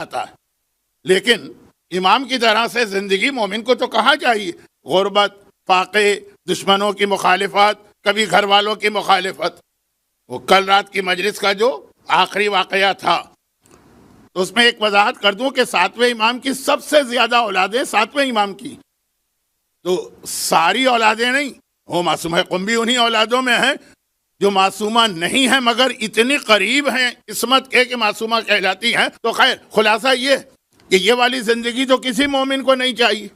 آتا ہے، لیکن امام کی طرح سے زندگی مومن کو تو کہاں چاہیے؟ غربت، فاقے، دشمنوں کی مخالفت، کبھی گھر والوں کی مخالفت۔ وہ کل رات کی مجلس کا جو آخری واقعہ تھا، تو اس میں ایک وضاحت کر دوں کہ 7ویں امام کی سب سے زیادہ اولادیں 7ویں امام کی، تو ساری اولادیں نہیں، وہ معصومہ قم بھی انہی اولادوں میں ہیں جو معصومہ نہیں ہیں مگر اتنی قریب ہیں عصمت کے کہ معصومہ کہلاتی ہیں۔ تو خیر، خلاصہ یہ کہ یہ والی زندگی تو کسی مومن کو نہیں چاہیے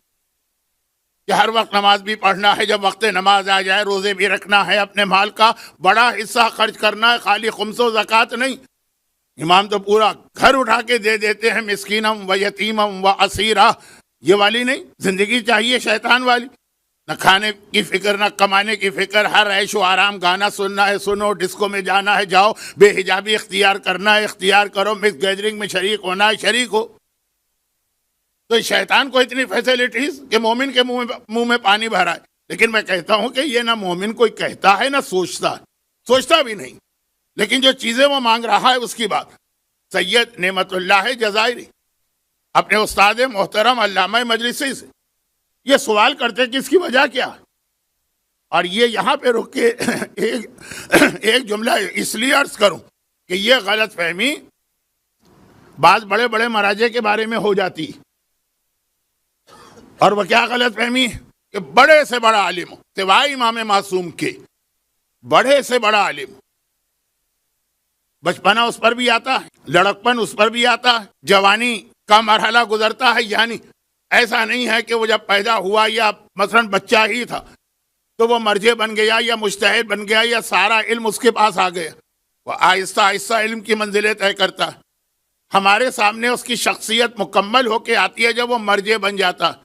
کہ ہر وقت نماز بھی پڑھنا ہے، جب وقت نماز آ جائے روزے بھی رکھنا ہے، اپنے مال کا بڑا حصہ خرچ کرنا ہے، خالی خمس و زکوٰۃ نہیں۔ امام تو پورا گھر اٹھا کے دے دیتے ہیں، مسکینم و یتیمم و اسیرہ، یہ والی نہیں زندگی چاہیے، شیطان والی۔ نہ کھانے کی فکر، نہ کمانے کی فکر، ہر عیش و آرام، گانا سننا ہے سنو، ڈسکو میں جانا ہے جاؤ، بے حجابی اختیار کرنا ہے اختیار کرو، مکس گیدرنگ میں شریک ہونا ہے شریک ہو۔ تو شیطان کو اتنی فیسلٹیز کہ مومن کے منہ میں پانی بھرا ہے۔ لیکن میں کہتا ہوں کہ یہ نہ مومن کوئی کہتا ہے نہ سوچتا بھی نہیں، لیکن جو چیزیں وہ مانگ رہا ہے اس کی بات۔ سید نعمت اللہ جزائری اپنے استاد محترم علامہ مجلسی سے یہ سوال کرتے کہ اس کی وجہ کیا ہے، اور یہ یہاں پہ رک کے ایک جملہ اس لیے عرض کروں کہ یہ غلط فہمی بعض بڑے بڑے مراجع کے بارے میں ہو جاتی، اور وہ کیا غلط فہمی ہے کہ بڑے سے بڑا عالم ہو سوائے امام معصوم کے، بڑے سے بڑا عالم، بچپنا اس پر بھی آتا ہے، لڑکپن اس پر بھی آتا ہے، جوانی کا مرحلہ گزرتا ہے، یعنی ایسا نہیں ہے کہ وہ جب پیدا ہوا یا مثلاً بچہ ہی تھا تو وہ مرجع بن گیا یا مجتہد بن گیا یا سارا علم اس کے پاس آ گیا۔ وہ آہستہ آہستہ علم کی منزلیں طے کرتا ہے۔ ہمارے سامنے اس کی شخصیت مکمل ہو کے آتی ہے جب وہ مرجع بن جاتا ہے۔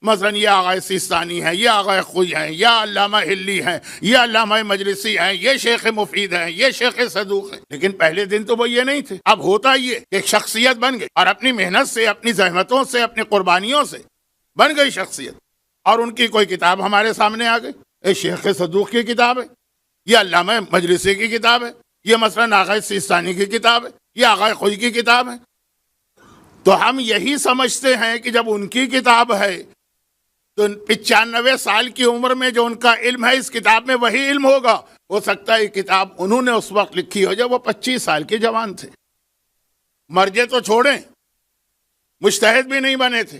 مثلاً یہ آغا سیستانی ہے، یہ آغا خوئی ہیں، یا علامہ ہلی ہیں، یہ علامہ مجلسی ہیں، یہ شیخ مفید ہیں، یہ شیخ صدوق ہیں۔ لیکن پہلے دن تو وہ یہ نہیں تھے۔ اب ہوتا یہ کہ ایک شخصیت بن گئی، اور اپنی محنت سے، اپنی زحمتوں سے، اپنی قربانیوں سے بن گئی شخصیت، اور ان کی کوئی کتاب ہمارے سامنے آ گئی، یہ شیخ صدوق کی کتاب ہے، یہ علامہ مجلسی کی کتاب ہے، یہ مثلاً آغا سیستانی کی کتاب ہے، یہ آغا خوئی کی کتاب ہے۔ تو ہم یہی سمجھتے ہیں کہ جب ان کی کتاب ہے تو 95 سال کی عمر میں جو ان کا علم ہے اس کتاب میں وہی علم ہوگا۔ ہو سکتا ہے یہ کتاب انہوں نے اس وقت لکھی ہو جب وہ 25 سال کے جوان تھے، مرجع تو چھوڑیں، مجتہد بھی نہیں بنے تھے،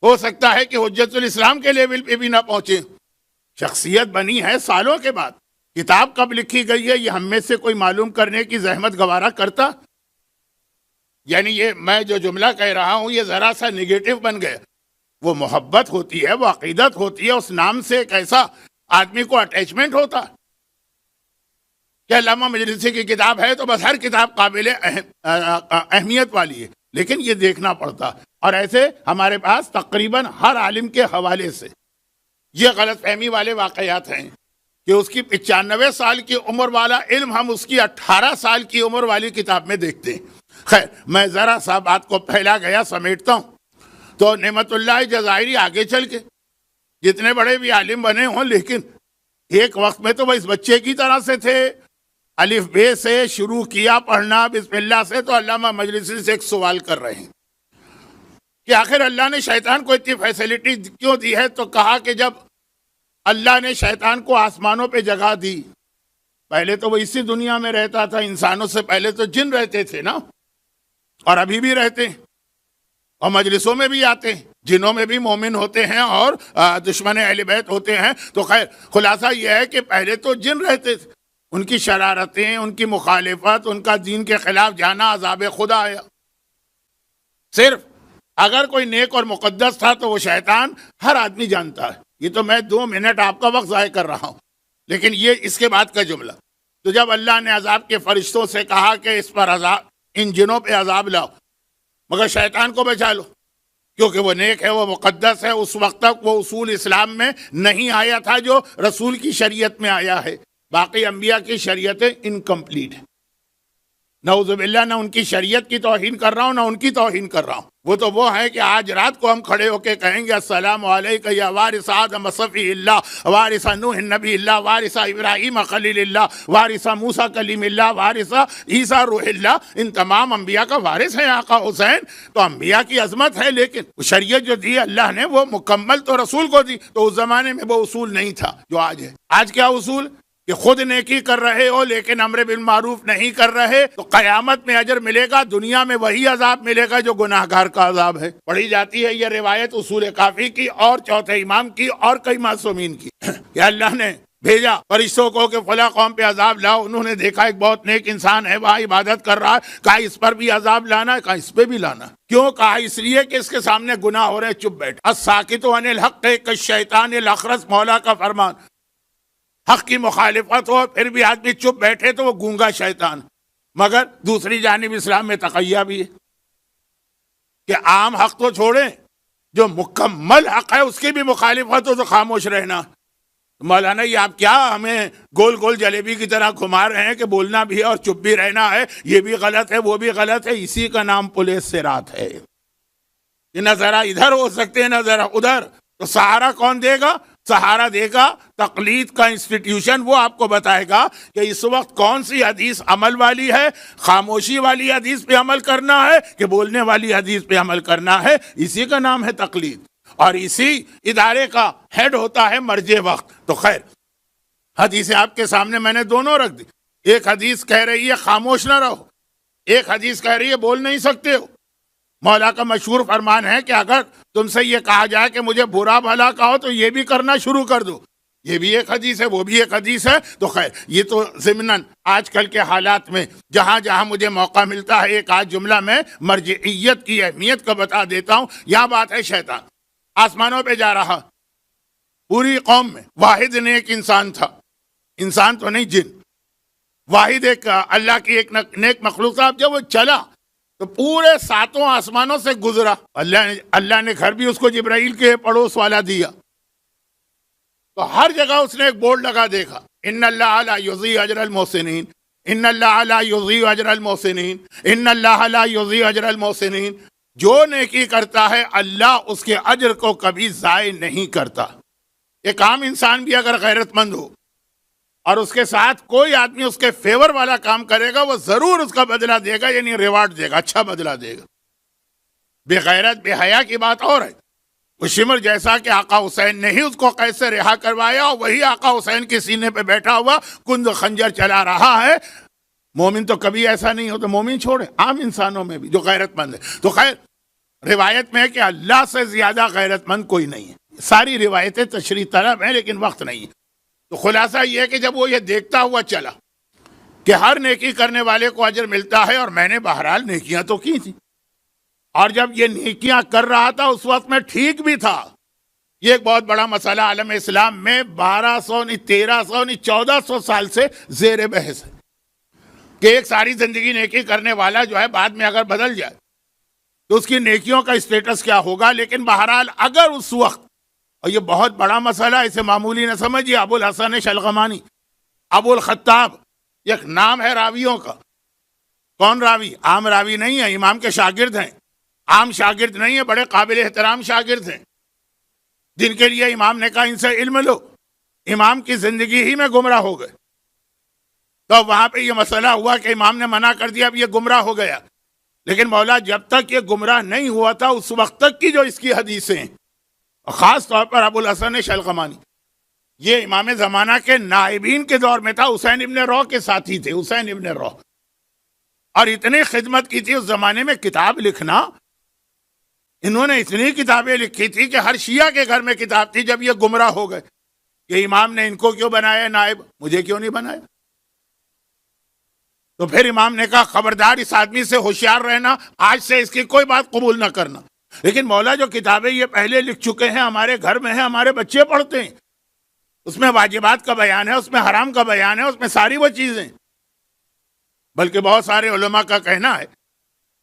ہو سکتا ہے کہ حجت الاسلام کے لیول پہ بھی نہ پہنچے، شخصیت بنی ہے سالوں کے بعد۔ کتاب کب لکھی گئی ہے یہ ہم میں سے کوئی معلوم کرنے کی زحمت گوارا کرتا؟ یعنی یہ میں جو جملہ کہہ رہا ہوں یہ ذرا سا نگیٹو بن گیا۔ وہ محبت ہوتی ہے، وہ عقیدت ہوتی ہے، اس نام سے ایک ایسا آدمی کو اٹیچمنٹ ہوتا ہے کہ علامہ مجلسی کی کتاب ہے تو بس ہر کتاب قابل اہمیت والی ہے، لیکن یہ دیکھنا پڑتا، اور ایسے ہمارے پاس تقریباً ہر عالم کے حوالے سے یہ غلط فہمی والے واقعات ہیں کہ اس کی 95 سال کی عمر والا علم ہم اس کی 18 سال کی عمر والی کتاب میں دیکھتے ہیں۔ خیر، میں ذرا سا بات کو پھیلا گیا سمیٹتا ہوں۔ تو نعمت اللہ جزائری آگے چل کے جتنے بڑے بھی عالم بنے ہوں، لیکن ایک وقت میں تو وہ اس بچے کی طرح سے تھے، الف بے سے شروع کیا پڑھنا بسم اللہ سے۔ تو علامہ مجلسی سے ایک سوال کر رہے ہیں کہ آخر اللہ نے شیطان کو اتنی فیسلٹی کیوں دی ہے؟ تو کہا کہ جب اللہ نے شیطان کو آسمانوں پہ جگہ دی، پہلے تو وہ اسی دنیا میں رہتا تھا، انسانوں سے پہلے تو جن رہتے تھے نا، اور ابھی بھی رہتے ہیں، اور مجلسوں میں بھی آتے ہیں، جنوں میں بھی مومن ہوتے ہیں اور دشمن اہل بیت ہوتے ہیں۔ تو خیر، خلاصہ یہ ہے کہ پہلے تو جن رہتے تھے، ان کی شرارتیں، ان کی مخالفت، ان کا دین کے خلاف جانا، عذاب خدا آیا۔ صرف اگر کوئی نیک اور مقدس تھا تو وہ شیطان ہر آدمی جانتا ہے۔ یہ تو میں 2 منٹ آپ کا وقت ضائع کر رہا ہوں، لیکن یہ اس کے بعد کا جملہ۔ تو جب اللہ نے عذاب کے فرشتوں سے کہا کہ اس پر عذاب، ان جنوں پہ عذاب لاؤ، مگر شیطان کو بچا لو کیونکہ وہ نیک ہے، وہ مقدس ہے، اس وقت تک وہ اصول اسلام میں نہیں آیا تھا جو رسول کی شریعت میں آیا ہے، باقی انبیاء کی شریعتیں انکمپلیٹ ہیں۔ نعوذ باللہ نہ ان کی شریعت کی توہین کر رہا ہوں نہ ان کی توہین کر رہا ہوں. وہ ہے کہ آج رات کو ہم کھڑے ہو کے کہیں گے السلام علیکم یا وارث آدم صفی اللہ وارث نوح نبی اللہ وارث ابراہیم خلیل اللہ وارث موسیٰ کلیم اللہ وارث عیسیٰ روح اللہ. ان تمام انبیاء کا وارث ہے آقا حسین. تو انبیاء کی عظمت ہے، لیکن شریعت جو دی اللہ نے وہ مکمل تو رسول کو دی. تو اس زمانے میں وہ اصول نہیں تھا جو آج ہے. آج کیا اصول کہ خود نیکی کر رہے ہو لیکن امر بالمعروف نہیں کر رہے تو قیامت میں اجر ملے گا، دنیا میں وہی عذاب ملے گا جو گناہ گار کا عذاب ہے. پڑھی جاتی ہے یہ روایت اصول کافی کی اور چوتھے امام کی اور کئی معصومین کی کہ اللہ نے بھیجا فرشتوں کو کہ فلاں قوم پہ عذاب لاؤ. انہوں نے دیکھا ایک بہت نیک انسان ہے وہاں عبادت کر رہا ہے، کہا اس پر بھی عذاب لانا ہے، کہا اس پہ بھی لانا. کیوں؟ کہا اس لیے کہ اس کے سامنے گناہ ہو رہے، چپ بیٹھ. الساکت عن الحق کالشیطان الاخرس، مولا کا فرمان. حق کی مخالفت ہو پھر بھی آدمی چپ بیٹھے تو وہ گونگا شیطان. مگر دوسری جانب اسلام میں تقیہ بھی ہے کہ عام حق تو چھوڑیں، جو مکمل حق ہے اس کی بھی مخالفت ہو تو خاموش رہنا. مولانا یہ آپ کیا ہمیں گول گول جلیبی کی طرح گھما رہے ہیں کہ بولنا بھی ہے اور چپ بھی رہنا ہے، یہ بھی غلط ہے وہ بھی غلط ہے. اسی کا نام پولیس سے رات ہے. نہ ذرا ادھر ہو سکتے ہیں نہ ذرا ادھر. تو سہارا کون دے گا؟ سہارا دے گا تقلید کا انسٹیٹیوشن. وہ آپ کو بتائے گا کہ اس وقت کون سی حدیث عمل والی ہے، خاموشی والی حدیث پہ عمل کرنا ہے کہ بولنے والی حدیث پہ عمل کرنا ہے. اسی کا نام ہے تقلید. اور اسی ادارے کا ہیڈ ہوتا ہے مرجع وقت. تو خیر حدیثیں آپ کے سامنے میں نے دونوں رکھ دی. ایک حدیث کہہ رہی ہے خاموش نہ رہو، ایک حدیث کہہ رہی ہے بول نہیں سکتے ہو. مولا کا مشہور فرمان ہے کہ اگر تم سے یہ کہا جائے کہ مجھے برا بھلا کہو تو یہ بھی کرنا شروع کر دو. یہ بھی ایک حدیث ہے وہ بھی ایک حدیث ہے. تو خیر یہ تو ضمناً آج کل کے حالات میں جہاں جہاں مجھے موقع ملتا ہے ایک آج جملہ میں مرجعیت کی اہمیت کا بتا دیتا ہوں. یہاں بات ہے شیطان آسمانوں پہ جا رہا، پوری قوم میں واحد نیک انسان تھا، انسان تو نہیں جن، واحد ایک اللہ کی ایک نیک مخلوق تھا. جب وہ چلا تو پورے ساتوں آسمانوں سے گزرا. اللہ نے گھر بھی اس کو جبرائیل کے پڑوس والا دیا. تو ہر جگہ اس نے ایک بورڈ لگا دیکھا، ان اللہ لا یضیع اجر المحسنین، ان اللہ لا یضیع اجر المحسنین، ان اللہ لا یضیع اجر المحسنین. جو نیکی کرتا ہے اللہ اس کے اجر کو کبھی ضائع نہیں کرتا. ایک عام انسان بھی اگر غیرت مند ہو اور اس کے ساتھ کوئی آدمی اس کے فیور والا کام کرے گا وہ ضرور اس کا بدلہ دے گا، یعنی ریوارڈ دے گا، اچھا بدلہ دے گا. بے غیرت بے حیا کی بات اور ہے. وہ شمر جیسا کہ آقا حسین نے ہی اس کو قید سے رہا کروایا اور وہی آقا حسین کے سینے پہ بیٹھا ہوا کند خنجر چلا رہا ہے. مومن تو کبھی ایسا نہیں ہوتا. مومن چھوڑے عام انسانوں میں بھی جو غیرت مند ہے. تو خیر روایت میں ہے کہ اللہ سے زیادہ غیرت مند کوئی نہیں ہے. ساری روایتیں تشریح طلب ہیں لیکن وقت نہیں ہے. تو خلاصہ یہ ہے کہ جب وہ یہ دیکھتا ہوا چلا کہ ہر نیکی کرنے والے کو اجر ملتا ہے، اور میں نے بہرحال نیکیاں تو کی تھی، اور جب یہ نیکیاں کر رہا تھا اس وقت میں ٹھیک بھی تھا. یہ ایک بہت بڑا مسئلہ عالم اسلام میں 1200 نہیں 1300 نہیں 1400 سال سے زیر بحث ہے کہ ایک ساری زندگی نیکی کرنے والا جو ہے بعد میں اگر بدل جائے تو اس کی نیکیوں کا اسٹیٹس کیا ہوگا. لیکن بہرحال اگر اس وقت، اور یہ بہت بڑا مسئلہ اسے معمولی نہ سمجھیے، ابو الحسن شلغمانی، ابو الخطاب ایک نام ہے راویوں کا. کون راوی؟ عام راوی نہیں ہے، امام کے شاگرد ہیں. عام شاگرد نہیں ہے، بڑے قابل احترام شاگرد ہیں جن کے لیے امام نے کہا ان سے علم لو. امام کی زندگی ہی میں گمراہ ہو گئے. تو وہاں پہ یہ مسئلہ ہوا کہ امام نے منع کر دیا، اب یہ گمراہ ہو گیا. لیکن مولا جب تک یہ گمراہ نہیں ہوا تھا اس وقت تک کی جو اس کی حدیثیں ہیں، خاص طور پر ابو الحسن شلغمانی، یہ امام زمانہ کے نائبین کے دور میں تھا. حسین ابن رو کے ساتھی تھے، حسین ابن رو، اور اتنی خدمت کی تھی اس زمانے میں. کتاب لکھنا، انہوں نے اتنی کتابیں لکھی تھی کہ ہر شیعہ کے گھر میں کتاب تھی. جب یہ گمراہ ہو گئے کہ امام نے ان کو کیوں بنایا نائب، مجھے کیوں نہیں بنایا، تو پھر امام نے کہا خبردار اس آدمی سے ہوشیار رہنا، آج سے اس کی کوئی بات قبول نہ کرنا. لیکن مولا جو کتابیں یہ پہلے لکھ چکے ہیں ہمارے گھر میں ہیں، ہمارے بچے پڑھتے ہیں، اس میں واجبات کا بیان ہے، اس میں حرام کا بیان ہے، اس میں ساری وہ چیزیں. بلکہ بہت سارے علماء کا کہنا ہے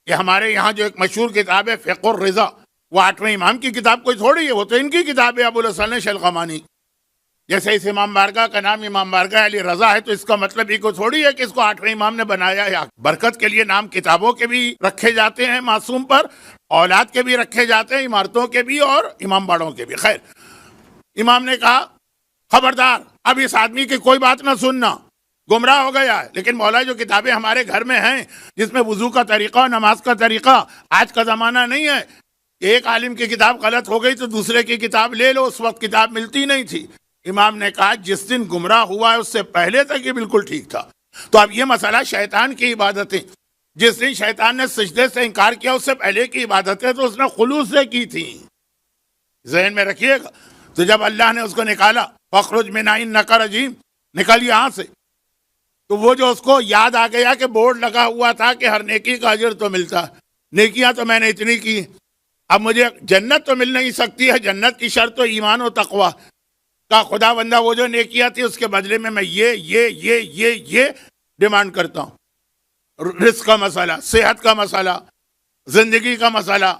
کہ ہمارے یہاں جو ایک مشہور کتاب ہے فقہ الرضا، وہ 8ویں امام کی کتاب کوئی تھوڑی ہے، وہ تو ان کی کتاب ہے ابو الحسن شلغمانی. جیسے اس امام بارگاہ کا نام امام بارگاہ علی رضا ہے تو اس کا مطلب یہ کوئی تھوڑی ہے کہ اس کو 8ویں امام نے بنایا ہے. برکت کے لیے نام کتابوں کے بھی رکھے جاتے ہیں معصوم پر, اولاد کے بھی رکھے جاتے ہیں, عمارتوں کے بھی اور امام باڑوں کے بھی. خیر, امام نے کہا خبردار اب اس آدمی کی کوئی بات نہ سننا, گمراہ ہو گیا ہے. لیکن مولا جو کتابیں ہمارے گھر میں ہیں جس میں وضو کا طریقہ اور نماز کا طریقہ, آج کا زمانہ نہیں ہے. ایک عالم کی کتاب غلط ہو گئی تو دوسرے کی کتاب لے لو, اس وقت کتاب ملتی نہیں تھی. امام نے کہا جس دن گمراہ ہوا ہے اس سے پہلے تک یہ بالکل ٹھیک تھا. تو اب یہ مسئلہ شیطان کی عبادتیں, جس دن شیطان نے سجدے سے انکار کیا اس سے پہلے کی عبادتیں تو اس نے خلوص سے کی تھی, ذہن میں رکھیے گا. تو جب اللہ نے اس کو نکالا فخرج من انک رجیم, نکل یہاں سے, تو وہ جو اس کو یاد آ گیا کہ بورڈ لگا ہوا تھا کہ ہر نیکی کا اجر تو ملتا ہے, نیکیاں تو میں نے اتنی کی, اب مجھے جنت تو مل نہیں سکتی ہے, جنت کی شرط تو ایمان و تقوی کا. خدا بندہ وہ جو نیکیاں تھی اس کے بدلے میں یہ ڈیمانڈ کرتا ہوں. رزق کا مسئلہ, صحت کا مسئلہ, زندگی کا مسئلہ,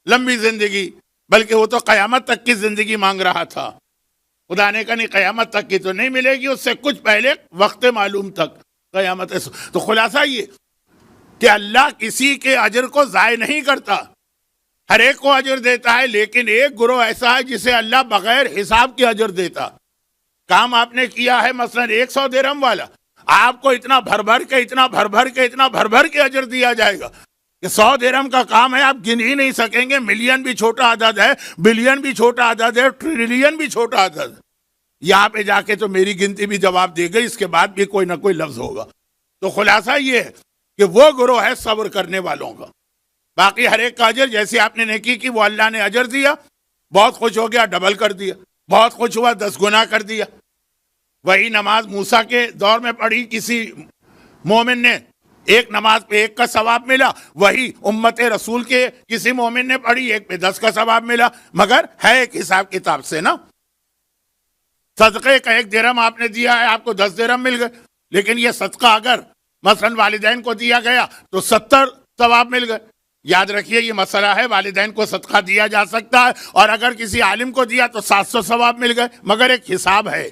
لمبی زندگی, بلکہ وہ تو قیامت تک کی زندگی مانگ رہا تھا. خدا نے کہا نہیں قیامت تک کی تو نہیں ملے گی, اس سے کچھ پہلے وقت معلوم تک قیامت. تو خلاصہ یہ کہ اللہ کسی کے اجر کو ضائع نہیں کرتا, ہر ایک کو اجر دیتا ہے, لیکن ایک گروہ ایسا ہے جسے اللہ بغیر حساب کے اجر دیتا. کام آپ نے کیا ہے مثلا 100 درہم والا, آپ کو اتنا بھر بھر کے اجر دیا جائے گا کہ 100 درہم کا کام ہے, آپ گن ہی نہیں سکیں گے. ملین بھی چھوٹا عدد ہے, بلین بھی چھوٹا عدد ہے, ٹریلین بھی چھوٹا عدد. یہاں پہ جا کے تو میری گنتی بھی جواب دے گئی, اس کے بعد بھی کوئی نہ کوئی لفظ ہوگا. تو خلاصہ یہ ہے کہ وہ گروہ ہے صبر کرنے والوں کا. باقی ہر ایک کا اجر, جیسے آپ نے نیکی کی وہ اللہ نے اجر دیا, بہت خوش ہو گیا ڈبل کر دیا, بہت خوش ہوا 10 گنا کر دیا. وہی نماز موسیٰ کے دور میں پڑھی کسی مومن نے, ایک نماز پہ 1 کا ثواب ملا, وہی امت رسول کے کسی مومن نے پڑھی 1 پہ 10 کا ثواب ملا, مگر ہے ایک حساب کتاب سے نا. صدقے کا 1 درہم آپ نے دیا ہے, آپ کو 10 درہم مل گئے, لیکن یہ صدقہ اگر مثلا والدین کو دیا گیا تو 70 ثواب مل گئے. یاد رکھیے یہ مسئلہ ہے, والدین کو صدقہ دیا جا سکتا ہے, اور اگر کسی عالم کو دیا تو 700 ثواب مل گئے, مگر ایک حساب ہے.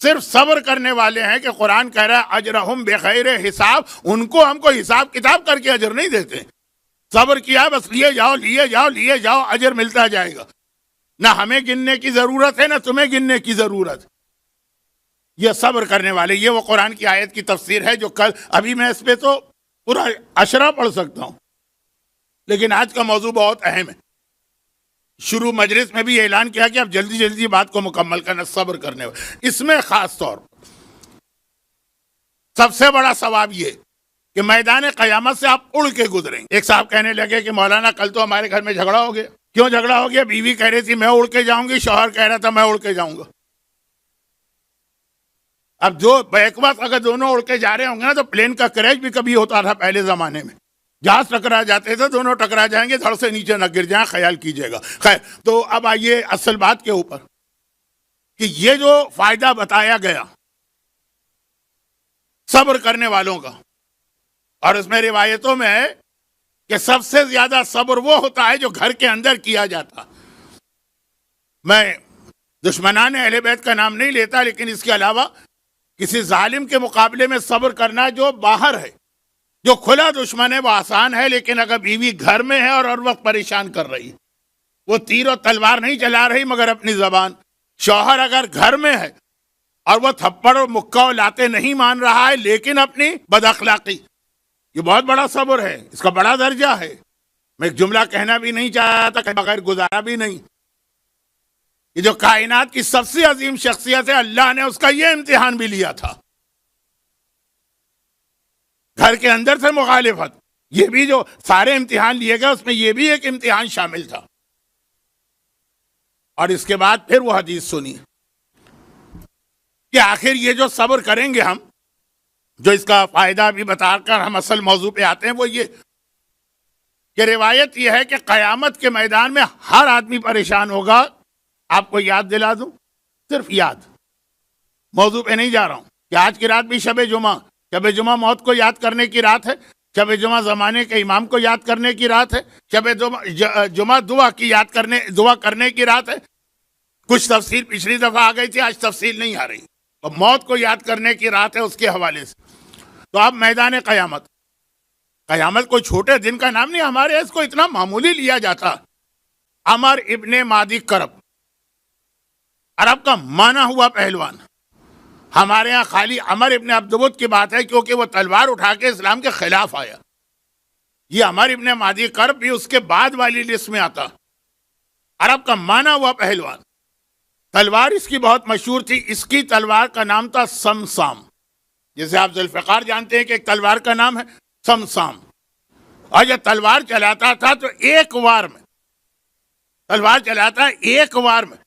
صرف صبر کرنے والے ہیں کہ قرآن کہہ رہا ہے اجرہم بغیر حساب, ان کو ہم کو حساب کتاب کر کے اجر نہیں دیتے. صبر کیا بس لیے جاؤ اجر ملتا جائے گا. نہ ہمیں گننے کی ضرورت ہے نہ تمہیں گننے کی ضرورت. یہ صبر کرنے والے, یہ وہ قرآن کی آیت کی تفسیر ہے جو کل, ابھی میں اس پہ تو پورا اشرا پڑھ سکتا ہوں, لیکن آج کا موضوع بہت اہم ہے. شروع مجلس میں بھی اعلان کیا کہ اب جلدی جلدی بات کو مکمل کرنا, صبر کرنے والے. اس میں خاص طور سب سے بڑا ثواب یہ کہ میدان قیامت سے آپ اڑ کے گزریں. ایک صاحب کہنے لگے کہ مولانا کل تو ہمارے گھر میں جھگڑا ہو گیا. کیوں جھگڑا ہو گیا؟ بیوی کہہ رہی تھی میں اڑ کے جاؤں گی, شوہر کہہ رہا تھا میں اڑ کے جاؤں گا. اب جو بیک وقت اگر دونوں اڑ کے جا رہے ہوں گے نا تو پلین کا کریش بھی کبھی ہوتا تھا پہلے زمانے میں, جہاز ٹکرا جاتے تھے, دونوں ٹکرا جائیں گے, دھڑ سے نیچے نہ گر جائیں, خیال کیجئے گا. خیر, تو اب آئیے اصل بات کے اوپر کہ یہ جو فائدہ بتایا گیا صبر کرنے والوں کا, اور اس میں روایتوں میں ہے کہ سب سے زیادہ صبر وہ ہوتا ہے جو گھر کے اندر کیا جاتا. میں دشمنان اہل بیت کا نام نہیں لیتا, لیکن اس کے علاوہ کسی ظالم کے مقابلے میں صبر کرنا جو باہر ہے, جو کھلا دشمن ہے وہ آسان ہے. لیکن اگر بیوی گھر میں ہے اور ہر وقت پریشان کر رہی, وہ تیر و تلوار نہیں چلا رہی مگر اپنی زبان. شوہر اگر گھر میں ہے اور وہ تھپڑ اور مکہ و لاتے نہیں مان رہا ہے لیکن اپنی بد اخلاقی, یہ بہت بڑا صبر ہے, اس کا بڑا درجہ ہے. میں ایک جملہ کہنا بھی نہیں چاہتا کہ بغیر گزارا بھی نہیں. یہ جو کائنات کی سب سے عظیم شخصیت ہے, اللہ نے اس کا یہ امتحان بھی لیا تھا. گھر کے اندر سے مخالفت, یہ بھی جو سارے امتحان لیے گئے اس میں یہ بھی ایک امتحان شامل تھا. اور اس کے بعد پھر وہ حدیث سنی کہ آخر یہ جو صبر کریں گے ہم, جو اس کا فائدہ بھی بتا کر ہم اصل موضوع پہ آتے ہیں, وہ یہ کہ روایت یہ ہے کہ قیامت کے میدان میں ہر آدمی پریشان ہوگا. آپ کو یاد دلا دوں, صرف یاد, موضوع پہ نہیں جا رہا ہوں, کہ آج کی رات بھی شب جمعہ موت کو یاد کرنے کی رات ہے. شب جمعہ زمانے کے امام کو یاد کرنے کی رات ہے. شب جمعہ دعا کرنے کی رات ہے. کچھ تفصیل پچھلی دفعہ آ گئی تھی، آج تفصیل نہیں آ رہی. تو موت کو یاد کرنے کی رات ہے اس کے حوالے سے. تو اب میدان قیامت، قیامت کوئی چھوٹے دن کا نام نہیں، ہمارے اس کو اتنا معمولی لیا جاتا. عمر ابن مادی کرب، عرب کا مانا ہوا پہلوان. ہمارے ہاں خالی عمر ابن عبدود کی بات ہے کیونکہ وہ تلوار اٹھا کے اسلام کے خلاف آیا. یہ عمر ابن مادی کرب بھی اس کے بعد والی لسٹ میں آتا. عرب کا مانا ہوا پہلوان. تلوار اس کی بہت مشہور تھی. اس کی تلوار کا نام تھا سمسام. جیسے آپ ذوالفقار جانتے ہیں کہ ایک تلوار کا نام ہے سمسام. اور جب تلوار چلاتا تھا تو ایک وار میں تلوار چلاتا ہے، ایک وار میں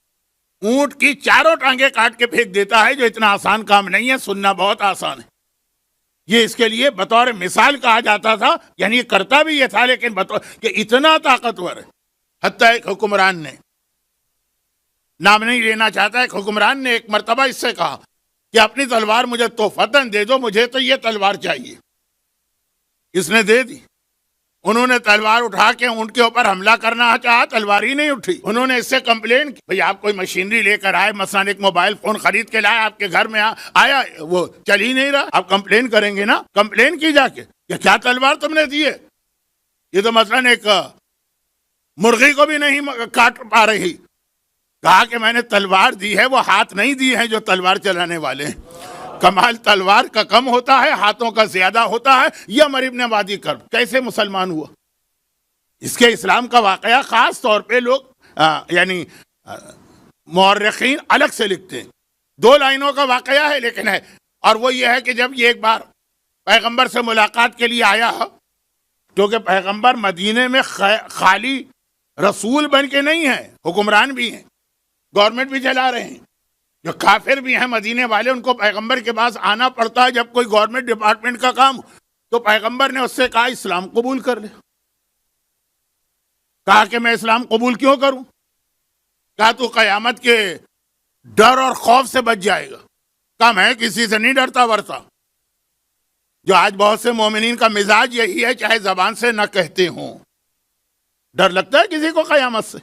اونٹ کی چاروں ٹانگیں کاٹ کے پھینک دیتا ہے، جو اتنا آسان کام نہیں ہے. سننا بہت آسان ہے. یہ اس کے لیے بطور مثال کہا جاتا تھا، یعنی یہ کرتا بھی یہ تھا لیکن بطور کہ اتنا طاقتور ہے. حتیٰ ایک حکمران نے، نام نہیں لینا چاہتا، ایک حکمران نے ایک مرتبہ اس سے کہا کہ اپنی تلوار مجھے تحفتاً دے دو، مجھے تو یہ تلوار چاہیے. اس نے دے دی. انہوں نے تلوار اٹھا کے اونٹ کے اوپر حملہ کرنا چاہا، تلوار ہی نہیں اٹھی. انہوں نے اس سے کمپلین کی، بھئی آپ کوئی مشینری لے کر آئے، مثلا ایک موبائل فون خرید کے لائے، آپ کے گھر میں آیا، وہ چل ہی نہیں رہا. آپ کمپلین کریں گے نا، کمپلین کی جا کے کہ کیا تلوار تم نے دی ہے، یہ تو مثلا ایک مرغی کو بھی نہیں کاٹ پا رہی. کہا کہ میں نے تلوار دی ہے، وہ ہاتھ نہیں دی ہے جو تلوار چلانے والے ہیں. کمال تلوار کا کم ہوتا ہے، ہاتھوں کا زیادہ ہوتا ہے. یہ عمر ابن مادی کرب کیسے مسلمان ہوا؟ اس کے اسلام کا واقعہ خاص طور پہ لوگ یعنی مورخین الگ سے لکھتے ہیں. 2 لائنوں کا واقعہ ہے لیکن ہے. اور وہ یہ ہے کہ جب یہ ایک بار پیغمبر سے ملاقات کے لیے آیا، کیونکہ پیغمبر مدینے میں خالی رسول بن کے نہیں ہیں، حکمران بھی ہیں، گورنمنٹ بھی چلا رہے ہیں. جو کافر بھی ہیں مدینے والے، ان کو پیغمبر کے پاس آنا پڑتا ہے جب کوئی گورنمنٹ ڈپارٹمنٹ کا کام ہو. تو پیغمبر نے اس سے کہا اسلام قبول کر لے. کہا کہ میں اسلام قبول کیوں کروں؟ کہا تو قیامت کے ڈر اور خوف سے بچ جائے گا. کہا میں کسی سے نہیں ڈرتا ورتا. جو آج بہت سے مومنین کا مزاج یہی ہے، چاہے زبان سے نہ کہتے ہوں، ڈر لگتا ہے کسی کو قیامت سے.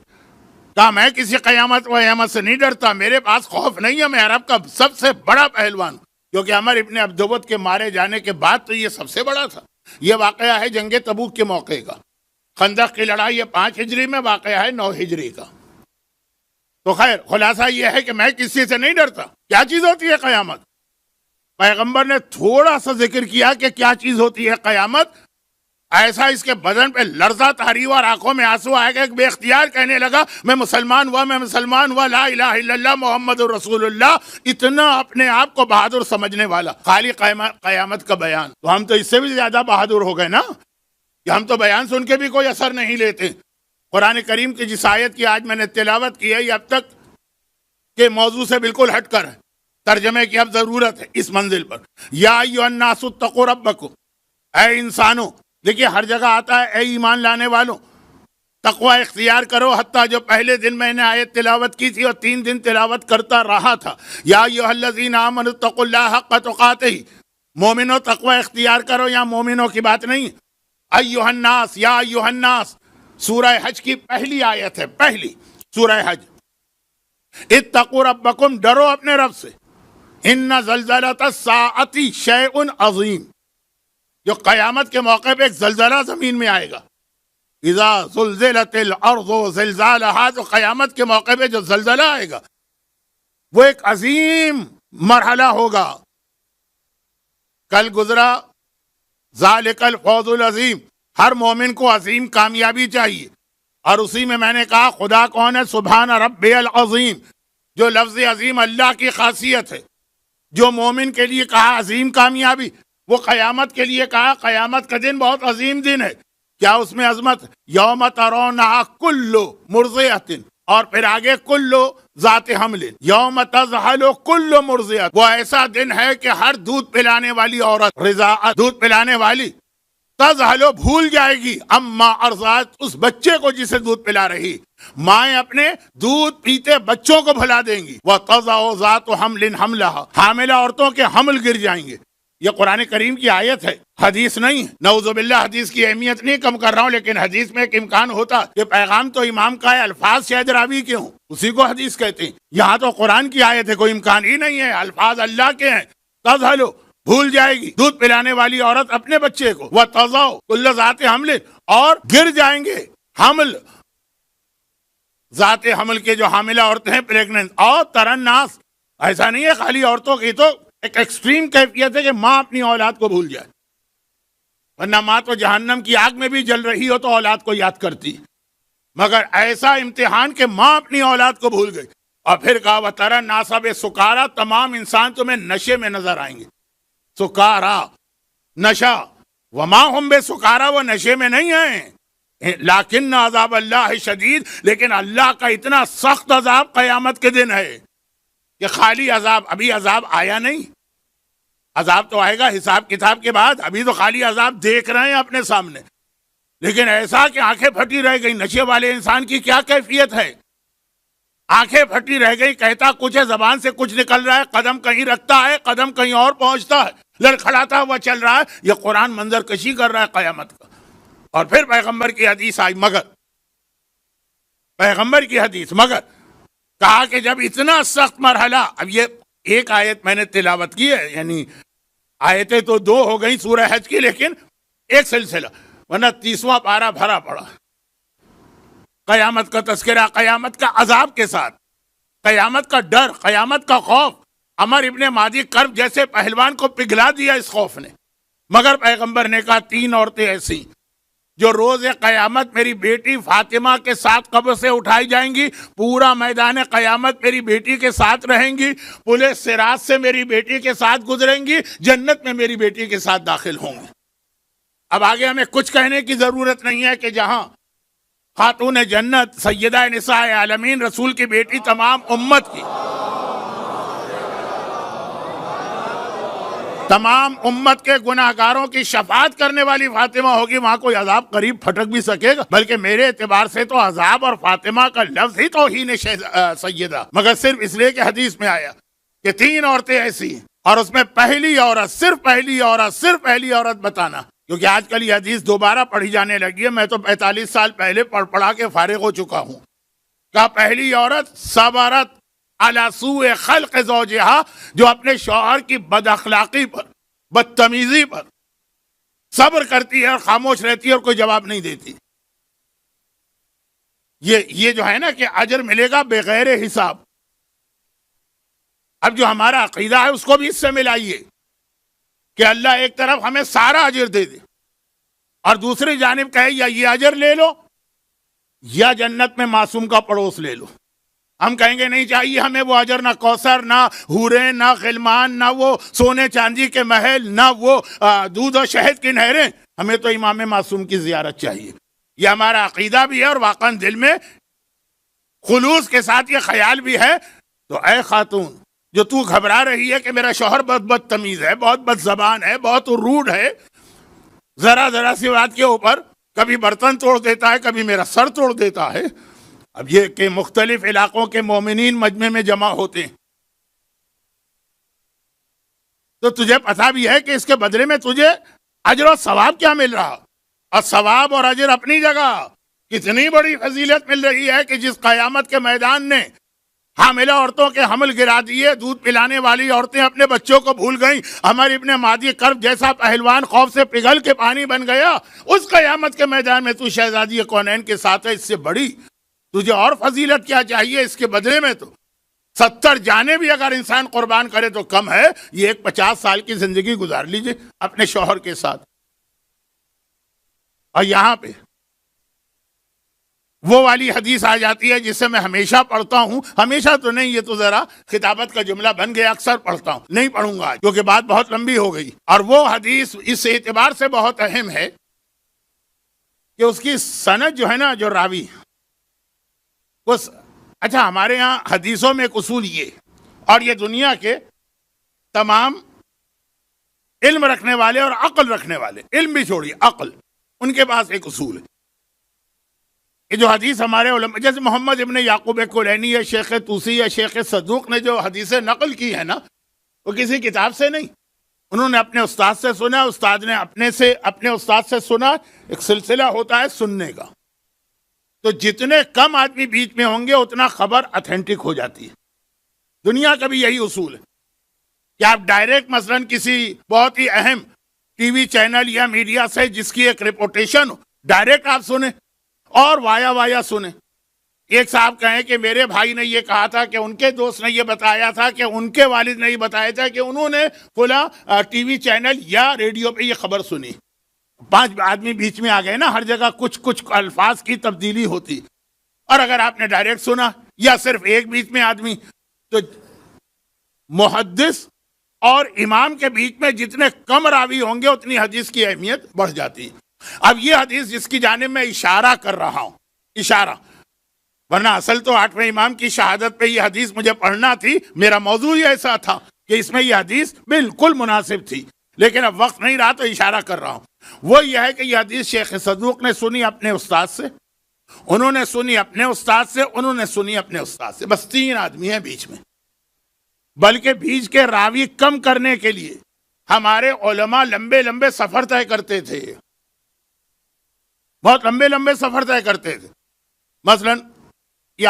کہا میں کسی قیامت سے نہیں ڈرتا، میرے پاس خوف نہیں ہے، میں عرب کا سب سے بڑا پہلوان. کیونکہ عمر ابن عبدود کے مارے جانے کے بعد تو یہ سب سے بڑا تھا. یہ واقعہ ہے جنگ تبوک کے موقع کا. خندق کی لڑائی یہ 5 ہجری میں، واقعہ ہے 9 ہجری کا. تو خیر خلاصہ یہ ہے کہ میں کسی سے نہیں ڈرتا. کیا چیز ہوتی ہے قیامت؟ پیغمبر نے تھوڑا سا ذکر کیا کہ کیا چیز ہوتی ہے قیامت. ایسا اس کے بدن پہ لرزہ تاری ہوا اور آنکھوں میں آنسو آئے گا. ایک بے اختیار کہنے لگا میں مسلمان ہوا، لا الہ الا اللہ محمد رسول اللہ. اتنا اپنے آپ کو بہادر سمجھنے والا. خالی قیامت کا بیان. تو ہم تو اس سے بھی زیادہ بہادر ہو گئے نا، کہ ہم تو بیان سن کے بھی کوئی اثر نہیں لیتے. قرآن کریم کی جس آیت کی آج میں نے تلاوت کی ہے، یہ اب تک کے موضوع سے بالکل ہٹ کر ہے، ترجمے کی اب ضرورت ہے اس منزل پر. یا ایھا الناس اتقوا ربکم، اے انسانوں. دیکھیے ہر جگہ آتا ہے اے ایمان لانے والوں، تقوی اختیار کرو. حتیٰ جو پہلے دن میں نے آیت تلاوت کی تھی اور 3 دن تلاوت کرتا رہا تھا، یا ایھا الذین آمنوا اتقوا اللہ حق تقاتہ، مومنوں تقوی اختیار کرو. یا مومنوں کی بات نہیں، ایھا الناس، یا ایھا الناس سورہ حج کی پہلی آیت ہے، پہلی سورہ حج. اتقوا ربکم، ڈرو اپنے رب سے. ان زلزلۃ الساعۃ شیء عظیم، جو قیامت کے موقع پہ ایک زلزلہ زمین میں آئے گا. اذا زلزلت الارض زلزالها، تو قیامت کے موقع پہ جو زلزلہ آئے گا وہ ایک عظیم مرحلہ ہوگا. کل گزرا ذالک الفوز العظیم. ہر مومن کو عظیم کامیابی چاہیے، اور اسی میں نے کہا خدا کون ہے؟ سبحان ربی العظیم. جو لفظ عظیم اللہ کی خاصیت ہے، جو مومن کے لیے کہا عظیم کامیابی، وہ قیامت کے لیے کہا قیامت کا دن بہت عظیم دن ہے. کیا اس میں عظمت؟ یوم ترونھا کل مرضعۃ، اور پھر آگے کل ذات حمل، یوم تذہل کل مرضعۃ. وہ ایسا دن ہے کہ ہر دودھ پلانے والی عورت، رضاعت دودھ پلانے والی، تذہل بھول جائے گی اما ارضعت، اس بچے کو جسے دودھ پلا رہی. مائیں اپنے دودھ پیتے بچوں کو بھلا دیں گی. وتضع ذات حمل حملھا، حاملہ عورتوں کے حمل گر جائیں گے. یہ قرآن کریم کی آیت ہے، حدیث نہیں ہے. نعوذ باللہ حدیث کی اہمیت نہیں کم کر رہا ہوں، لیکن حدیث میں ایک امکان ہوتا کہ پیغام تو امام کا ہے، الفاظ شاید راوی کے ہوں. اسی کو حدیث کہتے ہیں. یہاں تو قرآن کی آیت ہے, کوئی امکان ہی نہیں ہے, الفاظ اللہ کے ہیں. تذہلو, بھول جائے گی دودھ پلانے والی عورت اپنے بچے کو, وہ تضع کل ذات حمل, اور گر جائیں گے حمل, ذات حمل کے جو حاملہ عورتیں ہیں پریگننٹ, اور ترناس, ایسا نہیں ہے خالی عورتوں کی, تو ایک ایکسٹریم کیفیت ہے کہ ماں اپنی اولاد کو بھول جائے, ورنہ ماں تو جہنم کی آگ میں بھی جل رہی ہو تو اولاد کو یاد کرتی, مگر ایسا امتحان کہ ماں اپنی اولاد کو بھول گئی. اور پھر کہا وَتَرَى النَّاسَ بِسُکَارَىٰ, تمام انسان تمہیں نشے میں نظر آئیں گے. سکارا, نشہ, وما ہم بسکارا, وہ نشے میں نہیں ہیں, لیکن عذاب اللہ شدید, لیکن اللہ کا اتنا سخت عذاب قیامت کے دن ہے کہ خالی عذاب, ابھی عذاب آیا نہیں, عذاب تو آئے گا حساب کتاب کے بعد, ابھی تو خالی عذاب دیکھ رہے ہیں اپنے سامنے, لیکن ایسا کہ آنکھیں پھٹی رہ گئی. نشے والے انسان کی کیا کیفیت ہے, آنکھیں پھٹی رہ گئی, کہتا کچھ ہے, زبان سے کچھ نکل رہا ہے, قدم کہیں رکھتا ہے, قدم کہیں اور پہنچتا ہے, لڑکھڑاتا ہوا چل رہا ہے. یہ قرآن منظر کشی کر رہا ہے قیامت کا. اور پھر پیغمبر کی حدیث آئی, مگر پیغمبر کی حدیث, مگر کہا کہ جب اتنا سخت مرحلہ, اب یہ ایک آیت میں نے تلاوت کی ہے, یعنی آیتیں تو 2 ہو گئی سورہ حج کی, لیکن ایک سلسلہ, ورنہ 30واں پارہ بھرا پڑا. قیامت کا تذکرہ, قیامت کا عذاب کے ساتھ, قیامت کا ڈر, قیامت کا خوف. عمر ابن مادی کرب جیسے پہلوان کو پگھلا دیا اس خوف نے. مگر پیغمبر نے کہا 3 عورتیں ایسی جو روز قیامت میری بیٹی فاطمہ کے ساتھ قبر سے اٹھائی جائیں گی, پورا میدان قیامت میری بیٹی کے ساتھ رہیں گی, پلے صراط سے میری بیٹی کے ساتھ گزریں گی, جنت میں میری بیٹی کے ساتھ داخل ہوں گی. اب آگے ہمیں کچھ کہنے کی ضرورت نہیں ہے کہ جہاں خاتون جنت سیدہ نساء عالمین رسول کی بیٹی تمام امت کی, تمام امت کے گناہگاروں کی شفاعت کرنے والی فاطمہ ہوگی, وہاں کوئی عذاب قریب پھٹک بھی سکے گا؟ بلکہ میرے اعتبار سے تو عذاب اور فاطمہ کا لفظ ہی توہین سیدہ, مگر صرف اس لیے کہ حدیث میں آیا کہ 3 عورتیں ایسی ہیں, اور اس میں پہلی عورت, صرف پہلی عورت, صرف پہلی عورت بتانا, کیونکہ آج کل یہ حدیث دوبارہ پڑھی جانے لگی ہے. میں تو 45 سال پہلے پڑھا کے فارغ ہو چکا ہوں. کہا پہلی عورت صبرت علی سوء خلق زوجہا, جو اپنے شوہر کی بد اخلاقی پر, بدتمیزی پر صبر کرتی ہے اور خاموش رہتی ہے اور کوئی جواب نہیں دیتی. یہ جو ہے نا کہ اجر ملے گا بغیر حساب. اب جو ہمارا عقیدہ ہے اس کو بھی اس سے ملائیے کہ اللہ ایک طرف ہمیں سارا اجر دے دے, اور دوسری جانب کہے یا یہ اجر لے لو یا جنت میں معصوم کا پڑوس لے لو. ہم کہیں گے نہیں چاہیے ہمیں وہ اجر, نہ کوثر, نہ حوریں, نہ غلمان, نہ وہ سونے چاندی کے محل, نہ وہ دودھ اور شہد کی نہریں, ہمیں تو امام معصوم کی زیارت چاہیے. یہ ہمارا عقیدہ بھی ہے, اور واقعا دل میں خلوص کے ساتھ یہ خیال بھی ہے. تو اے خاتون جو تو گھبرا رہی ہے کہ میرا شوہر بہت بدتمیز ہے, بہت بد زبان ہے, بہت روڈ ہے, ذرا سی بات کے اوپر کبھی برتن توڑ دیتا ہے, کبھی میرا سر توڑ دیتا ہے. اب یہ کہ مختلف علاقوں کے مومنین مجمع میں جمع ہوتے ہیں, تو تجھے پتہ بھی ہے کہ اس کے بدلے میں تجھے اجر و ثواب کیا مل رہا, اور ثواب اور اجر اپنی جگہ. کتنی بڑی فضیلت مل رہی ہے کہ جس قیامت کے میدان نے حاملہ عورتوں کے حمل گرا دیے, دودھ پلانے والی عورتیں اپنے بچوں کو بھول گئیں, عمر ابن مادی کرب جیسا پہلوان خوف سے پگھل کے پانی بن گیا, اس قیامت کے میدان میں تو شہزادی کونین کے ساتھ ہے. اس سے بڑی تجھے اور فضیلت کیا چاہیے؟ اس کے بدلے میں تو 70 جانیں بھی اگر انسان قربان کرے تو کم ہے. یہ ایک 50 سال کی زندگی گزار لیجئے اپنے شوہر کے ساتھ. اور یہاں پہ وہ والی حدیث آ جاتی ہے جسے میں ہمیشہ پڑھتا ہوں, ہمیشہ تو نہیں, یہ تو ذرا خطابت کا جملہ بن گیا, اکثر پڑھتا ہوں, نہیں پڑھوں گا کیونکہ بات بہت لمبی ہو گئی. اور وہ حدیث اس اعتبار سے بہت اہم ہے کہ اس کی سند جو ہے نا, جو راوی, اچھا ہمارے ہاں حدیثوں میں ایک اصول یہ, اور یہ دنیا کے تمام علم رکھنے والے اور عقل رکھنے والے, علم بھی چھوڑیے عقل, ان کے پاس ایک اصول ہے. یہ جو حدیث ہمارے علماء جیسے محمد ابن یعقوب کلینی یا شیخ طوسی یا شیخ صدوق نے جو حدیثیں نقل کی ہے نا, وہ کسی کتاب سے نہیں, انہوں نے اپنے استاد سے سنا, استاد نے اپنے استاد سے سنا. ایک سلسلہ ہوتا ہے سننے کا. تو تو جتنے کم آدمی بیچ میں ہوں گے اتنا خبر اتھینٹک ہو جاتی ہے. دنیا کا بھی یہی اصول ہے کہ آپ ڈائریکٹ مثلاً کسی بہت ہی اہم ٹی وی چینل یا میڈیا سے جس کی ایک ریپوٹیشن ہو ڈائریکٹ آپ سنیں اور وایا وایا سنیں. ایک صاحب کہیں کہ میرے بھائی نے یہ کہا تھا کہ ان کے دوست نے یہ بتایا تھا کہ ان کے والد نے یہ بتایا تھا کہ انہوں نے فلاں ٹی وی چینل یا ریڈیو پہ یہ خبر سنی. 5 آدمی بیچ میں آ گئے نا, ہر جگہ کچھ الفاظ کی تبدیلی ہوتی. اور اگر آپ نے ڈائریکٹ سنا یا صرف ایک بیچ میں آدمی, تو محدث اور امام کے بیچ میں جتنے کم راوی ہوں گے اتنی حدیث کی اہمیت بڑھ جاتی ہے. اب یہ حدیث جس کی جانب میں اشارہ کر رہا ہوں, اشارہ, ورنہ اصل تو 8ویں امام کی شہادت پہ یہ حدیث مجھے پڑھنا تھی, میرا موضوع ہی ایسا تھا کہ اس میں یہ حدیث بالکل مناسب تھی, لیکن اب وقت نہیں رہا تو اشارہ کر رہا ہوں. وہ یہ ہے کہ یہ حدیث شیخ صدوق نے سنی اپنے استاد سے, انہوں نے سنی اپنے استاد سے, انہوں نے سنی اپنے استاد سے. بس 3 آدمی ہیں بیچ میں. بلکہ بیچ کے راوی کم کرنے کے لیے ہمارے علماء لمبے لمبے سفر طے کرتے تھے, بہت لمبے لمبے سفر طے کرتے تھے. مثلا یہ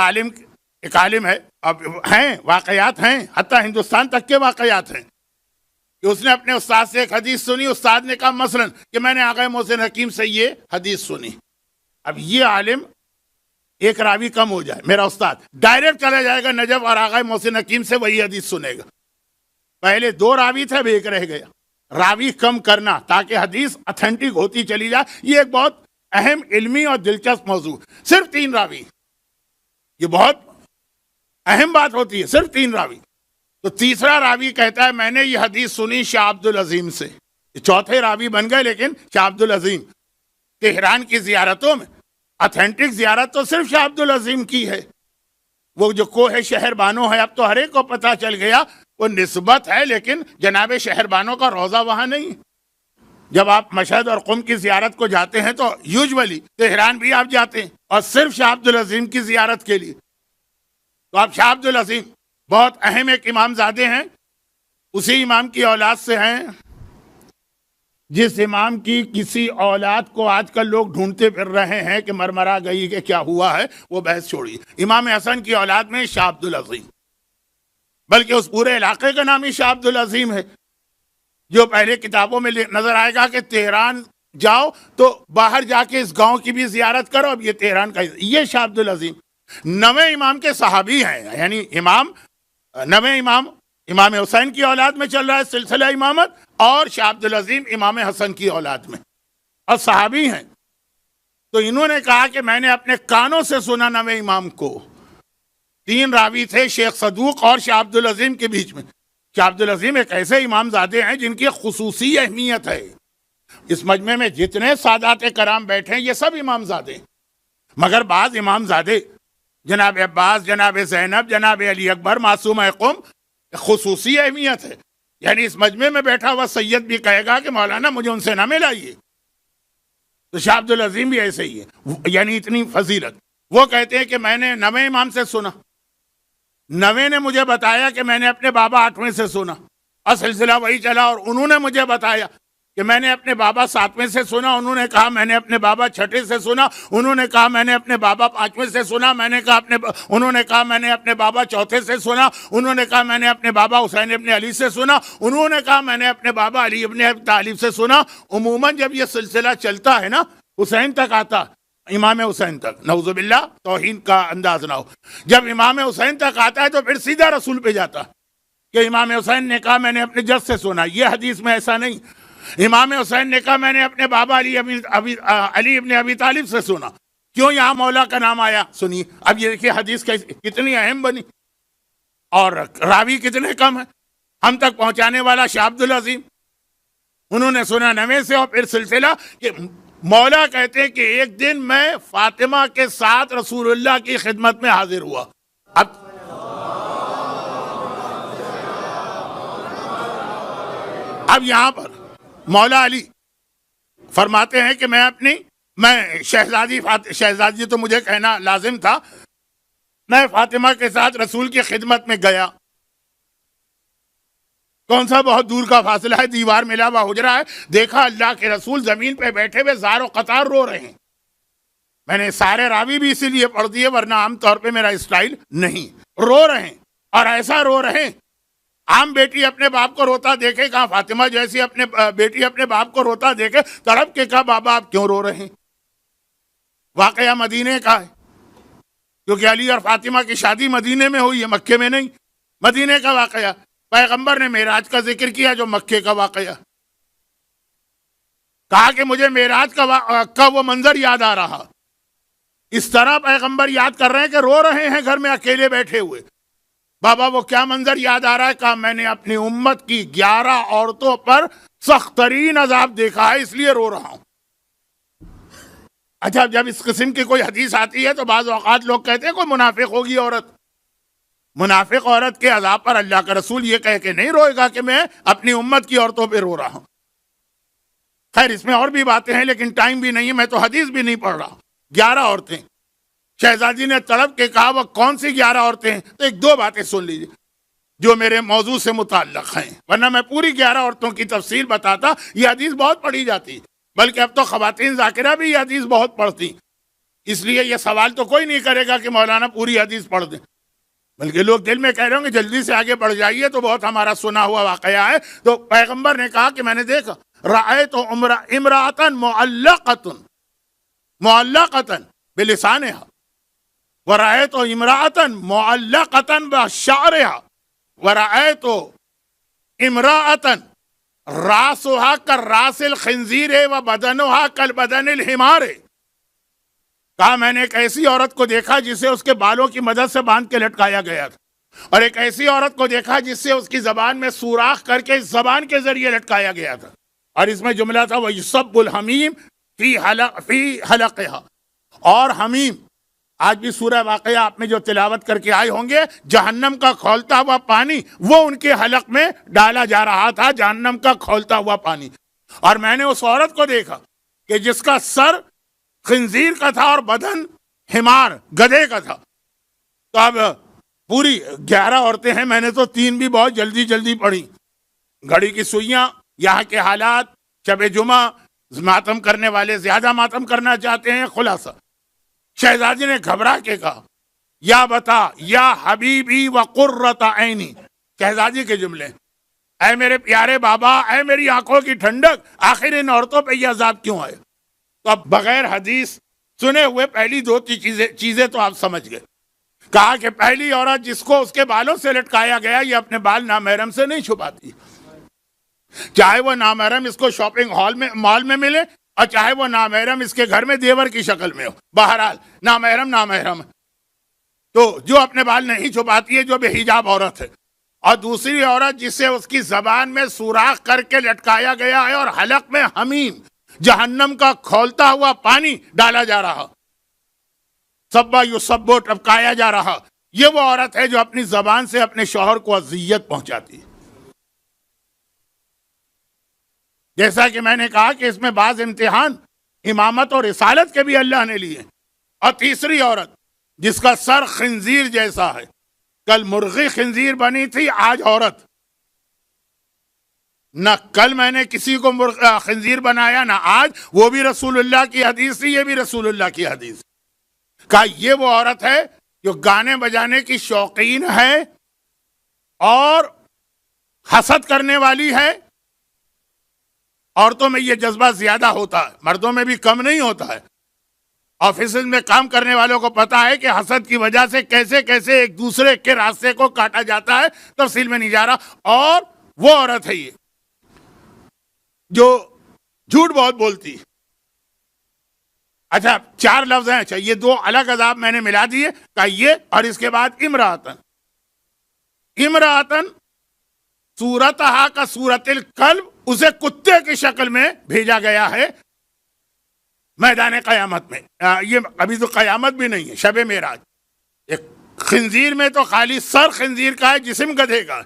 ایک عالم ہے, اب ہیں واقعات ہیں, حتیٰ ہندوستان تک کے واقعات ہیں کہ اس نے اپنے استاد سے ایک حدیث سنی, استاد نے کہا مثلا کہ میں نے آغا محسن حکیم سے یہ حدیث سنی. اب یہ عالم ایک راوی کم ہو جائے, میرا استاد ڈائریکٹ چلا جائے گا نجف اور آغا محسن حکیم سے وہی حدیث سنے گا. پہلے 2 راوی تھے, اب ایک رہ گیا. راوی کم کرنا تاکہ حدیث اتھینٹک ہوتی چلی جائے, یہ ایک بہت اہم علمی اور دلچسپ موضوع. صرف 3 راوی, یہ بہت اہم بات ہوتی ہے, صرف 3 راوی. تو تیسرا راوی کہتا ہے میں نے یہ حدیث سنی شاہ عبد العظیم سے. چوتھے راوی بن گئے, لیکن شاہ عبد العظیم تہران کی زیارتوں میں اتھینٹک زیارت تو صرف شاہ عبد العظیم کی ہے. وہ جو کوہ شہر بانو ہے, اب تو ہر ایک کو پتہ چل گیا وہ نسبت ہے, لیکن جناب شہر بانو کا روضہ وہاں نہیں. جب آپ مشہد اور قم کی زیارت کو جاتے ہیں تو یوجولی تہران بھی آپ جاتے ہیں, اور صرف شاہ عبد العظیم کی زیارت کے لیے. تو آپ شاہ عبد العظیم بہت اہم ایک امام زادے ہیں, اسی امام کی اولاد سے ہیں جس امام کی کسی اولاد کو آج کل لوگ ڈھونڈتے پھر رہے ہیں کہ مرمرا گئی کہ کیا ہوا ہے, وہ بحث چھوڑی. امام حسن کی اولاد میں شاہ عبد العظیم, بلکہ اس پورے علاقے کا نام ہی شاہ عبد العظیم ہے. جو پہلے کتابوں میں نظر آئے گا کہ تہران جاؤ تو باہر جا کے اس گاؤں کی بھی زیارت کرو, اب یہ تہران کا, یہ شاہ عبد العظیم 9ویں امام کے صحابی ہیں. یعنی امام 9ویں امام حسین کی اولاد میں چل رہا ہے سلسلہ امامت, اور شاہ عبد العظیم امام حسن کی اولاد میں, اور صحابی ہیں. تو انہوں نے کہا کہ میں نے اپنے کانوں سے سنا 9ویں امام کو. 3 راوی تھے شیخ صدوق اور شاہ عبد العظیم کے بیچ میں. شاہ عبد العظیم ایک ایسے امام زادے ہیں جن کی خصوصی اہمیت ہے. اس مجمع میں جتنے سادات کرام بیٹھے ہیں یہ سب امام زادے ہیں, مگر بعض امام زادے جناب عباس, جناب زینب, جناب علی اکبر, معصوم قم خصوصی اہمیت ہے. یعنی اس مجمع میں بیٹھا ہوا سید بھی کہے گا کہ مولانا مجھے ان سے نہ ملائیے. تو شاہ عبد العظیم بھی ایسے ہی ہے, یعنی اتنی فضیلت. وہ کہتے ہیں کہ میں نے 9ویں امام سے سنا, 9ویں نے مجھے بتایا کہ میں نے اپنے بابا 8ویں سے سنا, اور سلسلہ وہی چلا. اور انہوں نے مجھے بتایا کہ میں نے اپنے بابا 7ویں سے سنا, انہوں نے کہا میں نے اپنے بابا 6ٹھے سے سنا, انہوں نے کہا میں نے اپنے بابا 5ویں سے سنا, انہوں نے کہا میں نے اپنے بابا 4تھے سے سنا, انہوں نے کہا میں نے اپنے بابا حسین ابن علی سے سنا, انہوں نے کہا میں نے اپنے بابا علی ابن ابی طالب سے سنا. عموماً جب یہ سلسلہ چلتا ہے نا, حسین تک آتا, امام حسین تک, نعوذ باللہ توہین کا انداز نہ ہو, جب امام حسین تک آتا ہے تو پھر سیدھا رسول پہ جاتا کہ امام حسین نے کہا میں نے اپنے جد سے سنا. یہ حدیث میں ایسا نہیں. امام حسین نے کہا میں نے اپنے بابا علی ابن ابی طالب سے سنا. کیوں یہاں مولا کا نام آیا سنیے. اب یہ دیکھیے حدیث کتنی اہم بنی, اور راوی کتنے کم ہیں. ہم تک پہنچانے والا شاہ عبد العظیم, انہوں نے سنا 9ویں سے. اور پھر سلسلہ کہ مولا کہتے ہیں کہ ایک دن میں فاطمہ کے ساتھ رسول اللہ کی خدمت میں حاضر ہوا. اب یہاں پر مولا علی فرماتے ہیں کہ میں شہزادی تو مجھے کہنا لازم تھا, میں فاطمہ کے ساتھ رسول کی خدمت میں گیا. کون سا بہت دور کا فاصلہ ہے, دیوار ملا ہوا حجرا ہے. دیکھا اللہ کے رسول زمین پہ بیٹھے ہوئے زار و قطار رو رہے ہیں. میں نے سارے راوی بھی اسی لیے پڑھ دیے، ورنہ عام طور پہ میرا اسٹائل نہیں. رو رہے ہیں اور ایسا رو رہے ہیں. عام بیٹی اپنے باپ کو روتا دیکھے، کہاں فاطمہ جیسی اپنے بیٹی اپنے باپ کو روتا دیکھے تڑپ کے کہا بابا آپ کیوں رو رہے ہیں. واقعہ مدینے کا ہے، کیونکہ علی اور فاطمہ کی شادی مدینے میں ہوئی ہے، مکے میں نہیں. مدینے کا واقعہ. پیغمبر نے معراج کا ذکر کیا جو مکے کا واقعہ. کہا کہ مجھے معراج کا وہ منظر یاد آ رہا. اس طرح پیغمبر یاد کر رہے ہیں کہ رو رہے ہیں گھر میں اکیلے بیٹھے ہوئے. بابا وہ کیا منظر یاد آ رہا ہے؟ کہا میں نے اپنی امت کی 11 عورتوں پر سخت ترین عذاب دیکھا ہے، اس لیے رو رہا ہوں. اچھا جب اس قسم کی کوئی حدیث آتی ہے تو بعض اوقات لوگ کہتے ہیں کوئی منافق ہوگی عورت. منافق عورت کے عذاب پر اللہ کا رسول یہ کہہ کے نہیں روئے گا کہ میں اپنی امت کی عورتوں پہ رو رہا ہوں. خیر اس میں اور بھی باتیں ہیں لیکن ٹائم بھی نہیں ہے، میں تو حدیث بھی نہیں پڑھ رہا. 11 عورتیں. شہزادی نے تڑپ کے کہا وہ کون سی 11 عورتیں ہیں؟ تو ایک دو باتیں سن لیجیے جو میرے موضوع سے متعلق ہیں، ورنہ میں پوری 11 عورتوں کی تفصیل بتاتا. یہ حدیث بہت پڑھی جاتی، بلکہ اب تو خواتین ذاکرہ بھی یہ حدیث بہت پڑھتی. اس لیے یہ سوال تو کوئی نہیں کرے گا کہ مولانا پوری حدیث پڑھ دیں، بلکہ لوگ دل میں کہہ رہے ہوں گے جلدی سے آگے بڑھ جائیے، تو بہت ہمارا سنا ہوا واقعہ ہے. تو پیغمبر نے کہا کہ میں نے دیکھا رأیت امرأة معلقة بلسانها ورأيت امرأة معلقة بشعرها ورأيت امرأة راسها كراس الخنزير وبدنها كالبدن الحمار. کہا میں نے ایک ایسی عورت کو دیکھا جسے اس کے بالوں کی مدد سے باندھ کے لٹکایا گیا تھا، اور ایک ایسی عورت کو دیکھا جس سے اس کی زبان میں سوراخ کر کے زبان کے ذریعے لٹکایا گیا تھا. اور اس میں جملہ تھا وَيُصَبُّ الْحَمِيمُ فِي حَلَقِهَا. اور حمیم، آج بھی سورہ واقعہ آپ نے جو تلاوت کر کے آئے ہوں گے، جہنم کا کھولتا ہوا پانی وہ ان کے حلق میں ڈالا جا رہا تھا، جہنم کا کھولتا ہوا پانی. اور میں نے اس عورت کو دیکھا کہ جس کا سر خنزیر کا تھا اور بدن حمار گدھے کا تھا. تو اب پوری 11 عورتیں ہیں، میں نے تو 3 بھی بہت جلدی جلدی پڑھی. گھڑی کی سوئیاں، یہاں کے حالات، شب جمعہ، ماتم کرنے والے زیادہ ماتم کرنا چاہتے ہیں. خلاصہ شہزادی نے گھبرا کے کہا یا بتا یا حبیبی وقرۃ عینی. شہزادی کے جملے، اے میرے پیارے بابا، اے میری آنکھوں کی ٹھنڈک، آخر ان عورتوں پہ یہ عذاب کیوں آئے؟ تو اب بغیر حدیث سنے ہوئے پہلی 2 چیزیں تو آپ سمجھ گئے. کہا کہ پہلی عورت جس کو اس کے بالوں سے لٹکایا گیا یہ اپنے بال نامحرم سے نہیں چھپاتی، چاہے وہ نامحرم اس کو شاپنگ مال میں ملے اور چاہے وہ نامحرم اس کے گھر میں دیور کی شکل میں ہو. بہرحال نامحرم. تو جو اپنے بال نہیں چھپاتی ہے جو بے حجاب عورت ہے. اور دوسری عورت جسے اس کی زبان میں سوراخ کر کے لٹکایا گیا ہے اور حلق میں حمیم جہنم کا کھولتا ہوا پانی ڈالا جا رہا، سبا یسبو ٹپکایا جا رہا. یہ وہ عورت ہے جو اپنی زبان سے اپنے شوہر کو اذیت پہنچاتی ہے. جیسا کہ میں نے کہا کہ اس میں بعض امتحان امامت اور رسالت کے بھی اللہ نے لیے. اور تیسری عورت جس کا سر خنزیر جیسا ہے، کل مرغی خنزیر بنی تھی، آج عورت. نہ کل میں نے کسی کو خنزیر بنایا نہ آج. وہ بھی رسول اللہ کی حدیث تھی، یہ بھی رسول اللہ کی حدیث. کہا یہ وہ عورت ہے جو گانے بجانے کی شوقین ہے اور حسد کرنے والی ہے. عورتوں میں یہ جذبہ زیادہ ہوتا ہے، مردوں میں بھی کم نہیں ہوتا ہے. آفیسز میں کام کرنے والوں کو پتا ہے کہ حسد کی وجہ سے کیسے کیسے ایک دوسرے کے راستے کو کاٹا جاتا ہے. تفصیل میں نہیں جا رہا. اور وہ عورت ہے یہ جو جھوٹ بہت بولتی. اچھا 4 لفظ ہیں. اچھا یہ 2 الگ عذاب میں نے ملا دیے. کہا یہ اور اس کے بعد امراۃن صورتہا کا صورت الکلب، اسے کتے کی شکل میں بھیجا گیا ہے میدان قیامت میں. یہ ابھی تو قیامت بھی نہیں ہے، شب معراج. ایک خنزیر میں تو خالی سر خنزیر کا ہے، جسم گدھے کا ہے،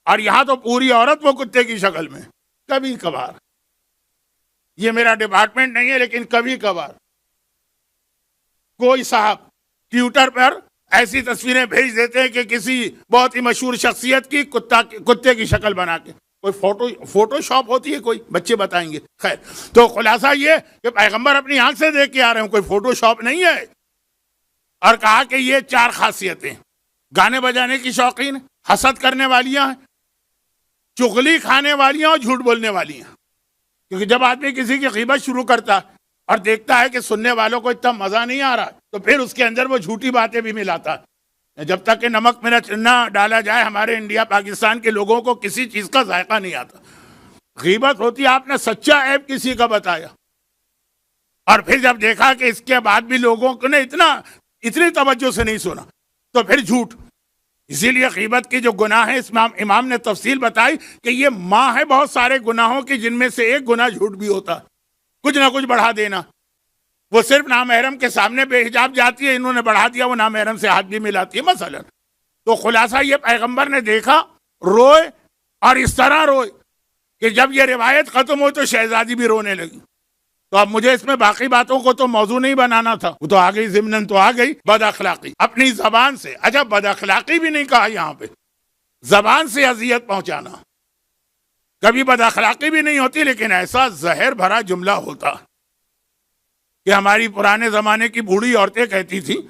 اور یہاں تو پوری عورت وہ کتے کی شکل میں. کبھی کبھار، یہ میرا ڈپارٹمنٹ نہیں ہے لیکن کبھی کبھار کوئی صاحب ٹویٹر پر ایسی تصویریں بھیج دیتے ہیں کہ کسی بہت ہی مشہور شخصیت کی کتے کی شکل بنا کے. کوئی فوٹو شاپ ہوتی ہے کوئی؟ بچے بتائیں گے. خیر، تو خلاصہ یہ کہ پیغمبر اپنی آنکھ سے دیکھ کے آ رہے ہیں، کوئی فوٹو شاپ نہیں ہے. اور کہا کہ یہ 4 خاصیتیں: گانے بجانے کی شوقین، حسد کرنے والیاں ہیں، چغلی کھانے والیاں اور جھوٹ بولنے والیاں. کیونکہ جب آدمی کسی کی غیبت شروع کرتا اور دیکھتا ہے کہ سننے والوں کو اتنا مزہ نہیں آ رہا، تو پھر اس کے اندر وہ جھوٹی باتیں بھی ملاتا ہے. جب تک کہ نمک مرچ نہ ڈالا جائے، ہمارے انڈیا پاکستان کے لوگوں کو کسی چیز کا ذائقہ نہیں آتا. غیبت ہوتی آپ نے سچا عیب کسی کا بتایا، اور پھر جب دیکھا کہ اس کے بعد بھی لوگوں کو نے اتنی توجہ سے نہیں سنا، تو پھر جھوٹ. اسی لیے غیبت کی جو گناہ ہے، اس میں امام نے تفصیل بتائی کہ یہ ماں ہے بہت سارے گناہوں کی، جن میں سے ایک گناہ جھوٹ بھی ہوتا، کچھ نہ کچھ بڑھا دینا. وہ صرف نامحرم کے سامنے بے حجاب جاتی ہے، انہوں نے بڑھا دیا، وہ نامحرم سے ہاتھ بھی ملاتی ہے مثلا. تو خلاصہ یہ پیغمبر نے دیکھا، روئے، اور اس طرح روئے کہ جب یہ روایت ختم ہوئی تو شہزادی بھی رونے لگی. تو اب مجھے اس میں باقی باتوں کو تو موضوع نہیں بنانا تھا، وہ تو آ گئی ضمناً، تو آ گئی بد اخلاقی اپنی زبان سے. اچھا، بد اخلاقی بھی نہیں کہا یہاں پہ، زبان سے اذیت پہنچانا. کبھی بد اخلاقی بھی نہیں ہوتی، لیکن ایسا زہر بھرا جملہ ہوتا کہ ہماری پرانے زمانے کی بوڑھی عورتیں کہتی تھی،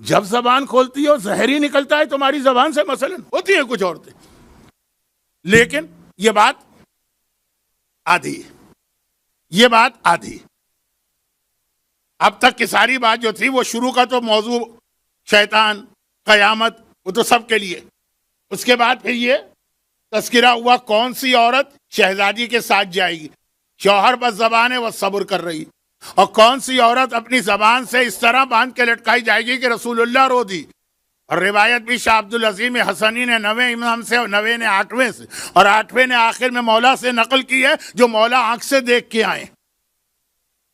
جب زبان کھولتی ہو زہر ہی نکلتا ہے تمہاری زبان سے. مثلا ہوتی ہیں کچھ عورتیں، لیکن یہ بات آدھی ہے، یہ بات آدھی. اب تک کی ساری بات جو تھی وہ شروع کا تو موضوع شیطان، قیامت، وہ تو سب کے لیے. اس کے بعد پھر یہ تذکرہ ہوا کون سی عورت شہزادی کے ساتھ جائے گی، شوہر بس زبان ہے وہ صبر کر رہی، اور کون سی عورت اپنی زبان سے اس طرح باندھ کے لٹکائی جائے گی کہ رسول اللہ رو دی. اور روایت بھی شاہ عبد العظیم حسنی نے 9ویں امام سے، اور 9ویں نے 8ویں سے، اور 8ویں نے آخر میں مولا سے نقل کی ہے، جو مولا آنکھ سے دیکھ کے آئے.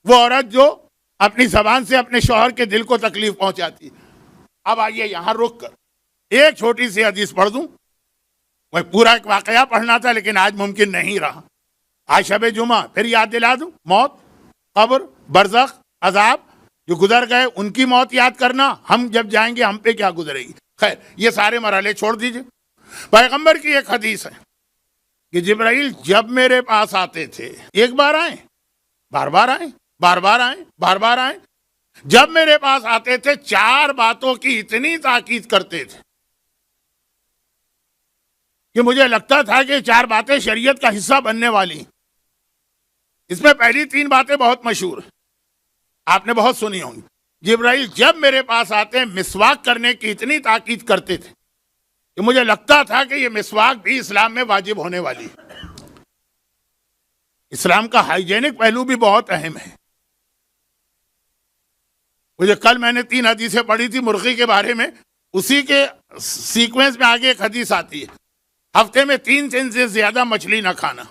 وہ عورت جو اپنی زبان سے اپنے شوہر کے دل کو تکلیف پہنچاتی. اب آئیے یہاں رک کر ایک چھوٹی سی حدیث پڑھ دوں. وہ پورا ایک واقعہ پڑھنا تھا لیکن آج ممکن نہیں رہا. آج شب جمعہ پھر یاد دلا دوں، موت، قبر، برزخ، عذاب، جو گزر گئے ان کی موت یاد کرنا، ہم جب جائیں گے ہم پہ کیا گزرے گی. خیر، یہ سارے مرحلے چھوڑ دیجئے. پیغمبر کی ایک حدیث ہے کہ جبرائیل جب میرے پاس آتے تھے، ایک بار آئیں، بار بار آئیں، بار بار آئیں، بار بار آئیں، جب میرے پاس آتے تھے 4 باتوں کی اتنی تاکید کرتے تھے کہ مجھے لگتا تھا کہ 4 باتیں شریعت کا حصہ بننے والی ہیں. اس میں پہلی 3 باتیں بہت مشہور ہیں، آپ نے بہت سنی ہوں گی. جبرائیل جب میرے پاس آتے ہیں مسواک کرنے کی اتنی تاکید کرتے تھے کہ مجھے لگتا تھا کہ یہ مسواک بھی اسلام میں واجب ہونے والی ہے. اسلام کا ہائیجینک پہلو بھی بہت اہم ہے. مجھے کل میں نے 3 حدیثیں پڑھی تھی مرغی کے بارے میں، اسی کے سیکوینس میں آگے ایک حدیث آتی ہے، ہفتے میں 3 دن سے زیادہ مچھلی نہ کھانا.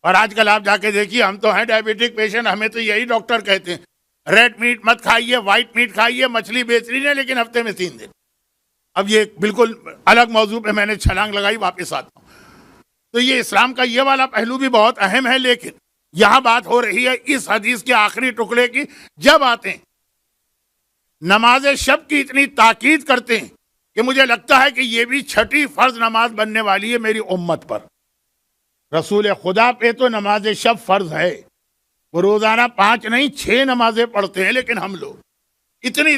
اور آج کل آپ جا کے دیکھیے، ہم تو ہیں ڈائبیٹک پیشنٹ، ہمیں تو یہی ڈاکٹر کہتے ہیں ریڈ میٹ مت کھائیے، وائٹ میٹ کھائیے، مچھلی بہترین ہے لیکن ہفتے میں 3 دن. اب یہ بالکل الگ موضوع پہ میں نے چھلانگ لگائی، واپس آتا ہوں. تو یہ اسلام کا یہ والا پہلو بھی بہت اہم ہے، لیکن یہاں بات ہو رہی ہے اس حدیث کے آخری ٹکڑے کی. جب آتے ہیں نماز شب کی اتنی تاکید کرتے ہیں کہ مجھے لگتا ہے کہ یہ بھی 6ٹھی فرض نماز بننے والی ہے میری امت پر. رسول خدا پہ تو نماز شب فرض ہے، وہ روزانہ 5 نہیں 6 نمازیں پڑھتے ہیں، لیکن ہم لوگ اتنی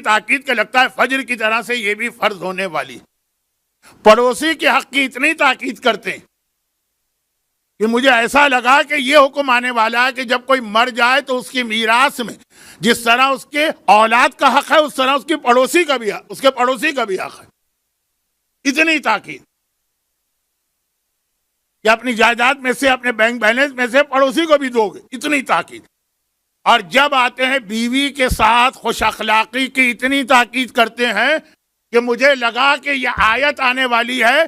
تاکید کہ لگتا ہے فجر کی طرح سے یہ بھی فرض ہونے والی. پڑوسی کے حق کی اتنی تاکید کرتے ہیں کہ مجھے ایسا لگا کہ یہ حکم آنے والا ہے کہ جب کوئی مر جائے تو اس کی میراث میں جس طرح اس کے اولاد کا حق ہے، اس طرح اس کے پڑوسی کا بھی حق ہے. اتنی تاکید کہ اپنی جائیداد میں سے، اپنے بینک بیلنس میں سے پڑوسی کو بھی دو گے، اتنی تاکید. اور جب آتے ہیں بیوی کے ساتھ خوش اخلاقی کی اتنی تاکید کرتے ہیں کہ مجھے لگا کہ یہ آیت آنے والی ہے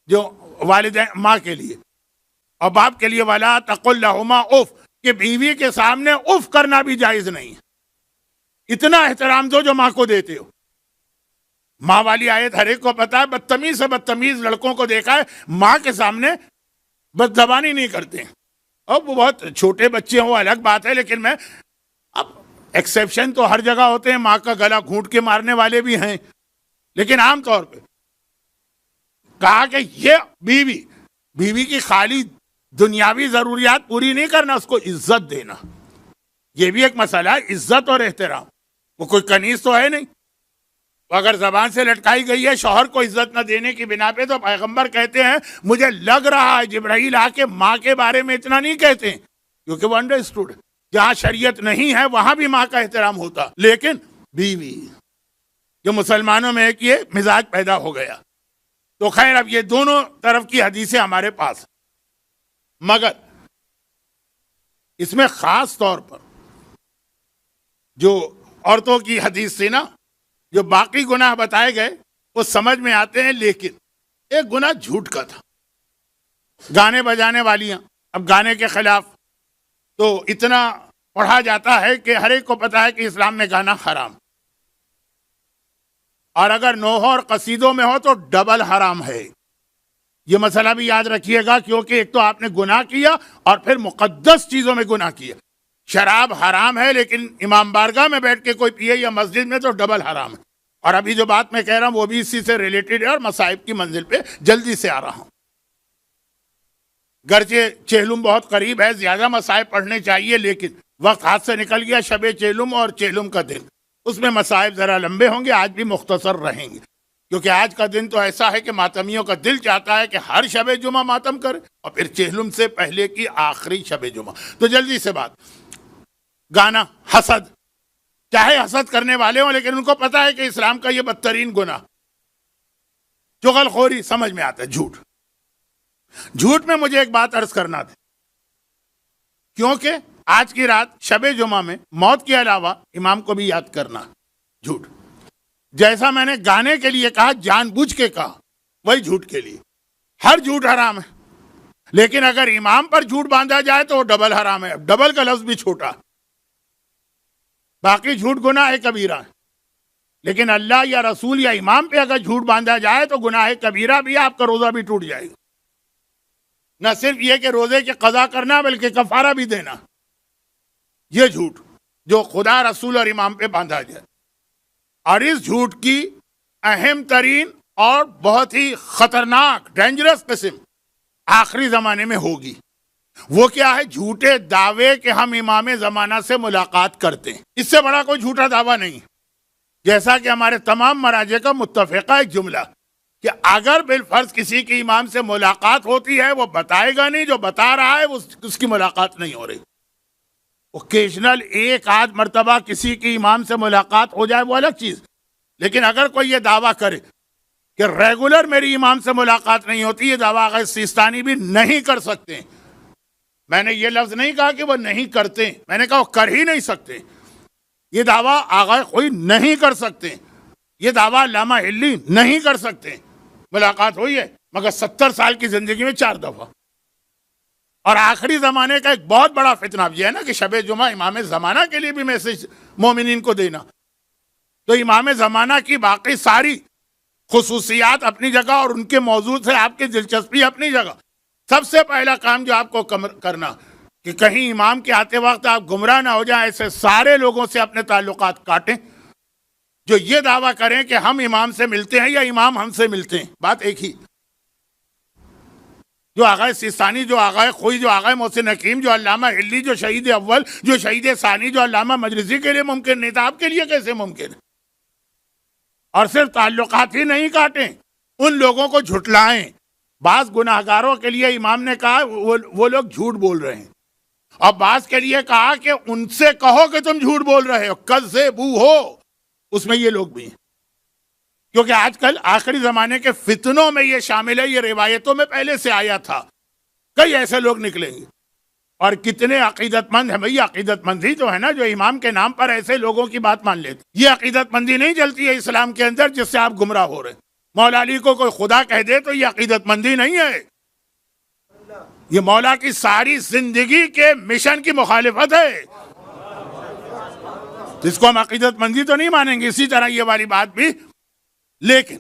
جو والدین ماں کے لیے اور باپ کے لیے، وَلَا تَقُلْ لَهُمَا اُف، کہ بیوی کے سامنے اف کرنا بھی جائز نہیں ہے. اتنا احترام دو جو ماں کو دیتے ہو. ماں والی آیت ہر ایک کو پتا ہے، بدتمیز سے بدتمیز لڑکوں کو دیکھا ہے ماں کے سامنے بد زبانی نہیں کرتے. اب وہ بہت چھوٹے بچے ہوں الگ بات ہے، لیکن اب ایکسیپشن تو ہر جگہ ہوتے ہیں، ماں کا گلا گھونٹ کے مارنے والے بھی ہیں، لیکن عام طور پہ کہا کہ یہ بیوی کی خالی دنیاوی ضروریات پوری نہیں کرنا، اس کو عزت دینا، یہ بھی ایک مسئلہ ہے، عزت اور احترام۔ وہ کوئی کنیز تو ہے نہیں، اگر زبان سے لٹکائی گئی ہے شوہر کو عزت نہ دینے کی بنا پہ، تو پیغمبر کہتے ہیں مجھے لگ رہا ہے جبرائیل آ کے ماں کے بارے میں اتنا نہیں کہتے ہیں، کیونکہ وہ انڈرسٹوڈ جہاں شریعت نہیں ہے وہاں بھی ماں کا احترام ہوتا، لیکن بیوی جو مسلمانوں میں ایک یہ مزاج پیدا ہو گیا۔ تو خیر اب یہ دونوں طرف کی حدیثیں ہمارے پاس، مگر اس میں خاص طور پر جو عورتوں کی حدیث تھی نا، جو باقی گناہ بتائے گئے وہ سمجھ میں آتے ہیں، لیکن ایک گناہ جھوٹ کا تھا، گانے بجانے والیاں۔ اب گانے کے خلاف تو اتنا پڑھا جاتا ہے کہ ہر ایک کو پتا ہے کہ اسلام میں گانا حرام، اور اگر نوحہ اور قصیدوں میں ہو تو ڈبل حرام ہے۔ یہ مسئلہ بھی یاد رکھیے گا، کیونکہ ایک تو آپ نے گناہ کیا اور پھر مقدس چیزوں میں گناہ کیا۔ شراب حرام ہے، لیکن امام بارگاہ میں بیٹھ کے کوئی پیے یا مسجد میں تو ڈبل حرام ہے۔ اور ابھی جو بات میں کہہ رہا ہوں وہ بھی اسی سے ریلیٹڈ ہے، اور مصائب کی منزل پہ جلدی سے آ رہا ہوں۔ گرچہ چہلم بہت قریب ہے، زیادہ مصائب پڑھنے چاہیے، لیکن وقت ہاتھ سے نکل گیا۔ شب چہلم اور چہلم کا دن، اس میں مصائب ذرا لمبے ہوں گے، آج بھی مختصر رہیں گے، کیونکہ آج کا دن تو ایسا ہے کہ ماتمیوں کا دل چاہتا ہے کہ ہر شب جمعہ ماتم کرے، اور پھر چہلم سے پہلے کی آخری شب جمعہ۔ تو جلدی سے بات، گانا، حسد، چاہے حسد کرنے والے ہوں لیکن ان کو پتا ہے کہ اسلام کا یہ بدترین گناہ، چغل خوری، سمجھ میں آتا ہے جھوٹ میں مجھے ایک بات عرض کرنا تھا، کیونکہ آج کی رات شب جمعہ میں موت کے علاوہ امام کو بھی یاد کرنا۔ جھوٹ جیسا میں نے گانے کے لیے کہا، جان بوجھ کے کہا، وہی جھوٹ کے لیے، ہر جھوٹ حرام ہے، لیکن اگر امام پر جھوٹ باندھا جائے تو وہ ڈبل حرام ہے۔ ڈبل کا لفظ بھی چھوٹا، باقی جھوٹ گناہ کبیرہ ہے، لیکن اللہ یا رسول یا امام پہ اگر جھوٹ باندھا جائے تو گناہ کبیرہ بھی، آپ کا روزہ بھی ٹوٹ جائے گا۔ نہ صرف یہ کہ روزے کی قضا کرنا بلکہ کفارہ بھی دینا، یہ جھوٹ جو خدا، رسول اور امام پہ باندھا جائے۔ اور اس جھوٹ کی اہم ترین اور بہت ہی خطرناک ڈینجرس قسم آخری زمانے میں ہوگی۔ وہ کیا ہے؟ جھوٹے دعوے کہ ہم امام زمانہ سے ملاقات کرتے ہیں۔ اس سے بڑا کوئی جھوٹا دعویٰ نہیں، جیسا کہ ہمارے تمام مراجع کا متفقہ ایک جملہ کہ اگر بالفرض کسی کی امام سے ملاقات ہوتی ہے وہ بتائے گا نہیں، جو بتا رہا ہے اس کی ملاقات نہیں ہو رہی۔ اوکیشنل ایک آدھ مرتبہ کسی کی امام سے ملاقات ہو جائے وہ الگ چیز، لیکن اگر کوئی یہ دعویٰ کرے کہ ریگولر میری امام سے ملاقات نہیں ہوتی، یہ دعویٰ آغا سیستانی بھی نہیں کر سکتے۔ میں نے یہ لفظ نہیں کہا کہ وہ نہیں کرتے، میں نے کہا وہ کر ہی نہیں سکتے۔ یہ دعویٰ آغا کوئی نہیں کر سکتے، یہ دعویٰ علامہ ہلی نہیں کر سکتے۔ ملاقات ہوئی ہے مگر 70 سال کی زندگی میں 4 دفعہ۔ اور آخری زمانے کا ایک بہت بڑا فتنہ یہ ہے نا کہ شب جمعہ امام زمانہ کے لیے بھی میسج مومنین کو دینا، تو امام زمانہ کی باقی ساری خصوصیات اپنی جگہ اور ان کے موضوع سے آپ کی دلچسپی اپنی جگہ۔ سب سے پہلا کام جو آپ کو کرنا کہ کہیں امام کے آتے وقت آپ گمراہ نہ ہو جائیں، ایسے سارے لوگوں سے اپنے تعلقات کاٹیں جو یہ دعویٰ کریں کہ ہم امام سے ملتے ہیں یا امام ہم سے ملتے ہیں۔ بات ایک ہی، جو آغا سیستانی، جو آغا خوئی، جو آغا محسن حکیم، جو علامہ ہلی، جو شہید اول، جو شہید ثانی، جو علامہ مجلسی کے لیے ممکن نہیں تھا، آپ کے لیے کیسے ممکن ہے؟ اور صرف تعلقات ہی نہیں کاٹیں، ان لوگوں کو جھٹلائیں۔ بعض گناہگاروں کے لیے امام نے کہا وہ لوگ جھوٹ بول رہے ہیں، اور بعض کے لیے کہا کہ ان سے کہو کہ تم جھوٹ بول رہے ہو، کذبو ہو، اس میں یہ لوگ بھی ہیں۔ کیونکہ آج کل آخری زمانے کے فتنوں میں یہ شامل ہے، یہ روایتوں میں پہلے سے آیا تھا، کئی ایسے لوگ نکلیں گے۔ اور کتنے عقیدت مند ہیں بھئی، عقیدت مندی تو ہے نا جو امام کے نام پر ایسے لوگوں کی بات مان لیتے۔ یہ عقیدت مندی نہیں چلتی ہے اسلام کے اندر جس سے آپ گمراہ ہو رہے ہیں۔ مولا علی کو کوئی خدا کہہ دے تو یہ عقیدت مندی نہیں ہے، یہ مولا کی ساری زندگی کے مشن کی مخالفت ہے، جس کو ہم عقیدت مندی تو نہیں مانیں گے۔ اسی طرح یہ والی بات بھی، لیکن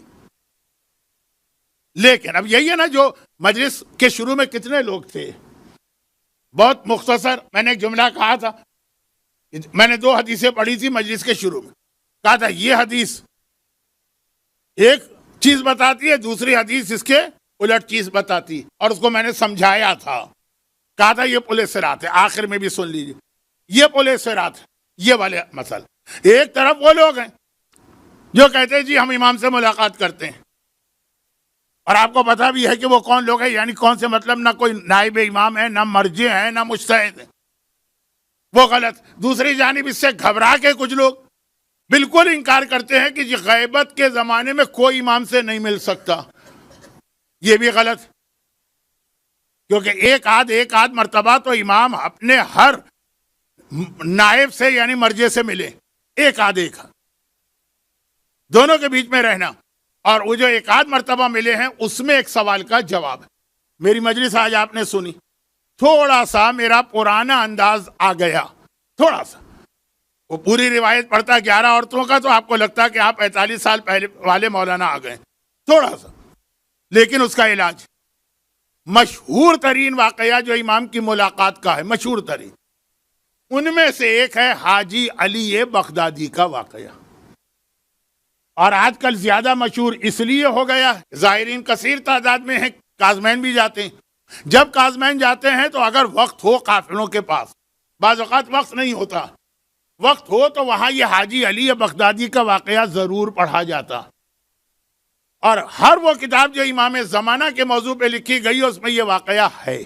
اب یہی ہے نا، جو مجلس کے شروع میں کتنے لوگ تھے، بہت مختصر میں نے ایک جملہ کہا تھا، میں نے 2 حدیثیں پڑھی تھی مجلس کے شروع میں، کہا تھا یہ حدیث ایک چیز بتاتی ہے، دوسری حدیث اس کے الٹ چیز بتاتی ہے. اور اس کو میں نے سمجھایا تھا، کہا تھا یہ پل صراط ہے. آخر میں بھی سن لیجیے، یہ پل صراط ہے، یہ والے مسئلہ. ایک طرف وہ لوگ ہیں جو کہتے ہیں جی ہم امام سے ملاقات کرتے ہیں، اور آپ کو پتا بھی ہے کہ وہ کون لوگ ہیں، یعنی کون سے، مطلب نہ کوئی نائب امام ہے، نہ مرجع ہے، نہ مجتہد ہے. وہ غلط. دوسری جانب اس سے گھبرا کے کچھ لوگ بالکل انکار کرتے ہیں کہ جی غیبت کے زمانے میں کوئی امام سے نہیں مل سکتا. یہ بھی غلط، کیونکہ ایک آدھ مرتبہ تو امام اپنے ہر نائب سے یعنی مرجع سے ملے. ایک آدھ دونوں کے بیچ میں رہنا. اور وہ جو ایک آدھ مرتبہ ملے ہیں اس میں ایک سوال کا جواب ہے. میری مجلس آج آپ نے سنی، تھوڑا سا میرا پرانا انداز آ گیا، تھوڑا سا. وہ پوری روایت پڑھتا 11 عورتوں کا تو آپ کو لگتا کہ آپ 45 سال پہلے والے مولانا آ گئے، تھوڑا سا. لیکن اس کا علاج، مشہور ترین واقعہ جو امام کی ملاقات کا ہے، مشہور ترین، ان میں سے ایک ہے حاجی علی بغدادی کا واقعہ. اور آج کل زیادہ مشہور اس لیے ہو گیا، زائرین کثیر تعداد میں ہیں، کاظمین بھی جاتے ہیں. جب کاظمین جاتے ہیں تو اگر وقت ہو قافلوں کے پاس، بعض اوقات وقت نہیں ہوتا، وقت ہو تو وہاں یہ حاجی علی بغدادی کا واقعہ ضرور پڑھا جاتا. اور ہر وہ کتاب جو امام زمانہ کے موضوع پہ لکھی گئی اس میں یہ واقعہ ہے،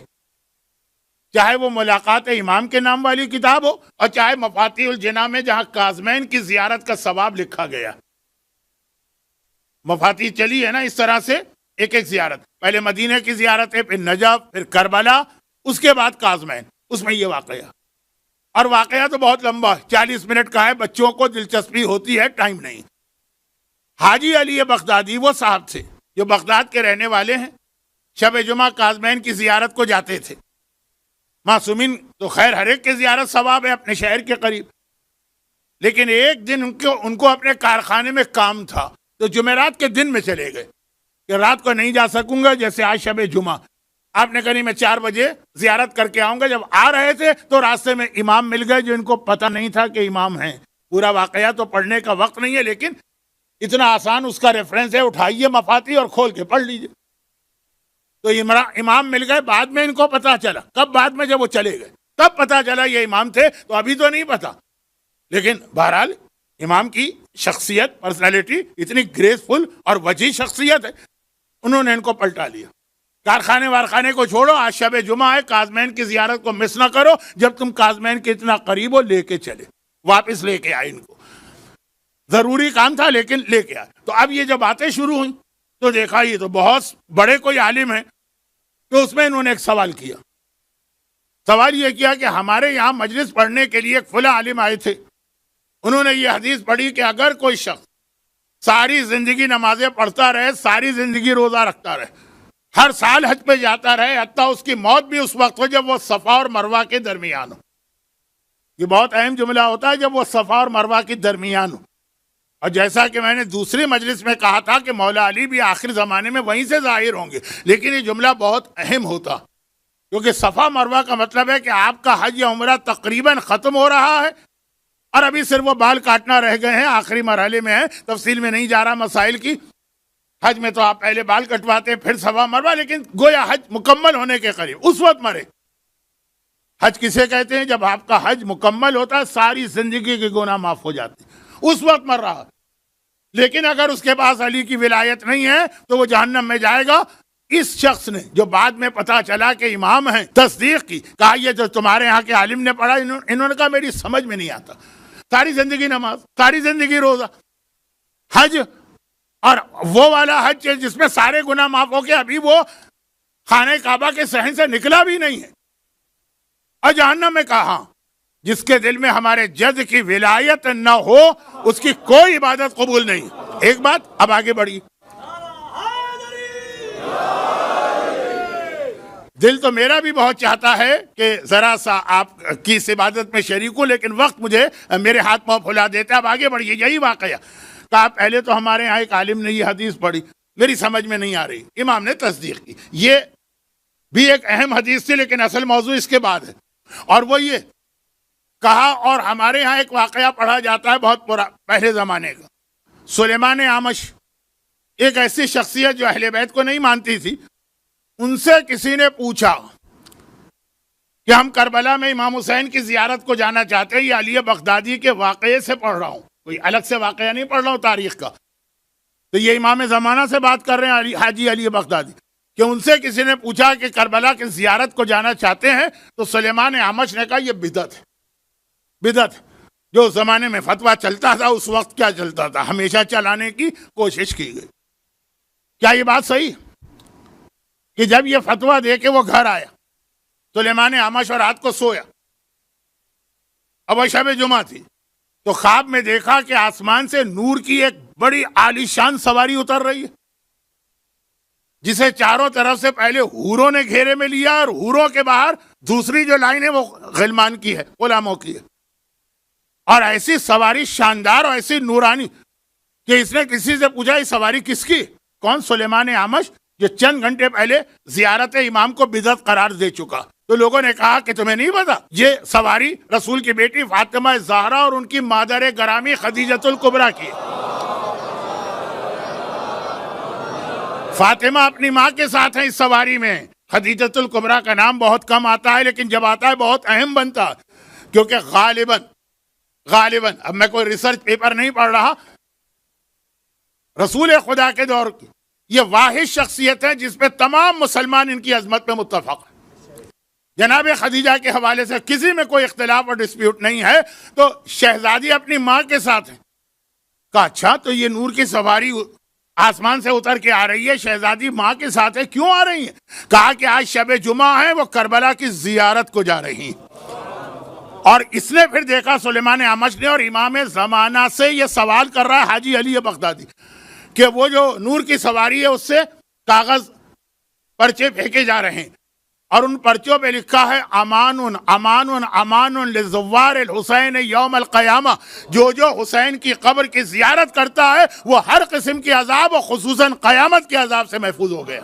چاہے وہ ملاقات امام کے نام والی کتاب ہو، اور چاہے مفاتیح الجناح میں جہاں کاظمین کی زیارت کا ثواب لکھا گیا. مفاتیح چلی ہے نا اس طرح سے، ایک ایک زیارت، پہلے مدینہ کی زیارت ہے، پھر نجف، پھر کربلا، اس کے بعد کاظمین، اس میں یہ واقعہ. اور واقعہ تو بہت لمبا، 40 منٹ کا ہے، بچوں کو دلچسپی ہوتی ہے، ٹائم نہیں. حاجی علی بغدادی وہ صاحب تھے جو بغداد کے رہنے والے ہیں، شب جمعہ کاظمین کی زیارت کو جاتے تھے. معصومین تو خیر ہر ایک کی زیارت ثواب ہے اپنے شہر کے قریب، لیکن ایک دن ان کو اپنے کارخانے میں کام تھا تو جمعرات کے دن میں چلے گئے کہ رات کو نہیں جا سکوں گا، جیسے آج شب جمعہ آپ نے کہا میں 4 بجے زیارت کر کے آؤں گا. جب آ رہے تھے تو راستے میں امام مل گئے جو ان کو پتہ نہیں تھا کہ امام ہیں. پورا واقعہ تو پڑھنے کا وقت نہیں ہے، لیکن اتنا آسان اس کا ریفرنس ہے، اٹھائیے مفاتیح اور کھول کے پڑھ لیجئے. تو امام مل گئے. بعد میں ان کو پتا چلا، کب بعد میں جب وہ چلے گئے تب پتا چلا یہ امام تھے، تو ابھی تو نہیں پتا. لیکن بہرحال امام کی شخصیت، پرسنالٹی اتنی گریسفل اور وجیح شخصیت ہے، انہوں نے ان کو پلٹا لیا. کارخانے وارخانے کو چھوڑو، آج شب جمعہ ہے، کاظمین کی زیارت کو مس نہ کرو. جب تم کاظمین کے اتنا قریب ہو، لے کے چلے، واپس لے کے آئے. ان کو ضروری کام تھا لیکن لے کے آئے. تو اب یہ جب باتیں شروع ہوئیں تو دیکھا یہ تو بہت بڑے کوئی عالم ہیں. تو اس میں انہوں نے ایک سوال کیا. سوال یہ کیا کہ ہمارے یہاں مجلس پڑھنے کے لیے ایک فلاں عالم آئے تھے، انہوں نے یہ حدیث پڑھی کہ اگر کوئی شخص ساری زندگی نمازیں پڑھتا رہے، ساری زندگی روزہ رکھتا رہے، ہر سال حج پہ جاتا رہے، حتیٰ اس کی موت بھی اس وقت ہو جب وہ صفا اور مروہ کے درمیان ہو. یہ بہت اہم جملہ ہوتا ہے، جب وہ صفا اور مروہ کے درمیان ہو. اور جیسا کہ میں نے دوسری مجلس میں کہا تھا کہ مولا علی بھی آخر زمانے میں وہیں سے ظاہر ہوں گے، لیکن یہ جملہ بہت اہم ہوتا، کیونکہ صفا مروہ کا مطلب ہے کہ آپ کا حج یا عمرہ تقریباً ختم ہو رہا ہے اور ابھی صرف وہ بال کاٹنا رہ گئے ہیں، آخری مرحلے میں ہے. تفصیل میں نہیں جا رہا مسائل کی. حج میں تو آپ پہلے بال کٹواتے ہیں پھر صفا مروہ، لیکن گویا حج مکمل ہونے کے قریب اس وقت مرے. حج کسے کہتے ہیں؟ جب آپ کا حج مکمل ہوتا ہے، ساری زندگی کے گناہ معاف ہو جاتے ہیں، اس وقت مر رہا. لیکن اگر اس کے پاس علی کی ولایت نہیں ہے تو وہ جہنم میں جائے گا. اس شخص نے جو بعد میں پتا چلا کہ امام ہیں، تصدیق کی، کہا یہ جو تمہارے یہاں کے عالم نے پڑھا، انہوں نے کہا میری سمجھ میں نہیں آتا. ساری زندگی نماز، ساری زندگی روزہ، حج، اور وہ والا حج جس میں سارے گناہ معاف ہو کے ابھی وہ خانہ کعبہ کے صحن سے نکلا بھی نہیں ہے، اور جہنم میں کہا جس کے دل میں ہمارے جج کی ولایت نہ ہو اس کی کوئی عبادت قبول نہیں. ایک بات اب آگے بڑھی. دل تو میرا بھی بہت چاہتا ہے کہ ذرا سا آپ کی اس عبادت میں شریک ہوں، لیکن وقت مجھے میرے ہاتھ پاؤں پھلا دیتا ہے. اب آگے بڑھیے. یہی واقعہ کہا پہلے تو ہمارے یہاں ایک عالم نے یہ حدیث پڑھی، میری سمجھ میں نہیں آ رہی، امام نے تصدیق کی. یہ بھی ایک اہم حدیث تھی، لیکن اصل موضوع اس کے بعد ہے. اور وہ یہ کہا، اور ہمارے یہاں ایک واقعہ پڑھا جاتا ہے بہت پہلے زمانے کا. سلیمان اعمش ایک ایسی شخصیت جو اہل بیت کو نہیں مانتی تھی، ان سے کسی نے پوچھا کہ ہم کربلا میں امام حسین کی زیارت کو جانا چاہتے ہیں، یہ علی بغدادی کے واقعے سے پڑھ رہا ہوں، کوئی الگ سے واقعہ نہیں پڑھ رہا ہوں تاریخ کا، تو یہ امام زمانہ سے بات کر رہے ہیں حاجی علی بغدادی، کہ ان سے کسی نے پوچھا کہ کربلا کی زیارت کو جانا چاہتے ہیں، تو سلیمان اعمش نے کہا یہ بدعت ہے، بدعت جو زمانے میں فتویٰ چلتا تھا اس وقت کیا چلتا تھا، ہمیشہ چلانے کی کوشش کی گئی۔ کیا یہ بات صحیح کہ جب یہ فتویٰ دے کے وہ گھر آیا، سلیمان اعمش اور رات کو سویا، اب وہ شب جمعہ تھی، تو خواب میں دیکھا کہ آسمان سے نور کی ایک بڑی عالی شان سواری اتر رہی ہے، جسے چاروں طرف سے پہلے حوروں نے گھیرے میں لیا، اور حوروں کے باہر دوسری جو لائن ہے وہ غلمان کی ہے، غلاموں کی ہے، اور ایسی سواری شاندار اور ایسی نورانی کہ اس نے کسی سے پوچھا یہ سواری کس کی؟ کون؟ سلیمان اعمش، جو چند گھنٹے پہلے زیارت امام کو بدعت قرار دے چکا۔ تو لوگوں نے کہا کہ تمہیں نہیں پتا یہ سواری رسول کی بیٹی فاطمہ زہرا اور ان کی مادر گرامی خدیجۃ الکبریٰ کی ہے۔ فاطمہ اپنی ماں کے ساتھ ہیں اس سواری میں، خدیجۃ الکبریٰ کا نام بہت کم آتا ہے، لیکن جب آتا ہے بہت اہم بنتا ہے، کیونکہ غالباً اب میں کوئی ریسرچ پیپر نہیں پڑھ رہا، رسول خدا کے دور کی یہ واحد شخصیت ہے جس پہ تمام مسلمان ان کی عظمت پہ متفق ہیں۔ جناب خدیجہ کے حوالے سے کسی میں کوئی اختلاف اور ڈسپیوٹ نہیں ہے، تو شہزادی اپنی ماں کے ساتھ ہیں۔ کہا اچھا تو یہ نور کی سواری آسمان سے اتر کے آ رہی ہے، شہزادی ماں کے ساتھ ہے، کیوں آ رہی ہیں؟ کہا کہ آج شب جمعہ ہے، وہ کربلا کی زیارت کو جا رہی ہیں۔ اور اس نے پھر دیکھا سلیمان اعمش نے، اور امام زمانہ سے یہ سوال کر رہا ہے حاجی علی بغدادی کہ وہ جو نور کی سواری ہے اس سے کاغذ پرچے پھینکے جا رہے ہیں، اور ان پرچوں پہ لکھا ہے امان امان امان لزوار الحسین یوم القیامہ، جو حسین کی قبر کی زیارت کرتا ہے وہ ہر قسم کی عذاب، اور خصوصاً قیامت کے عذاب سے محفوظ ہو گیا۔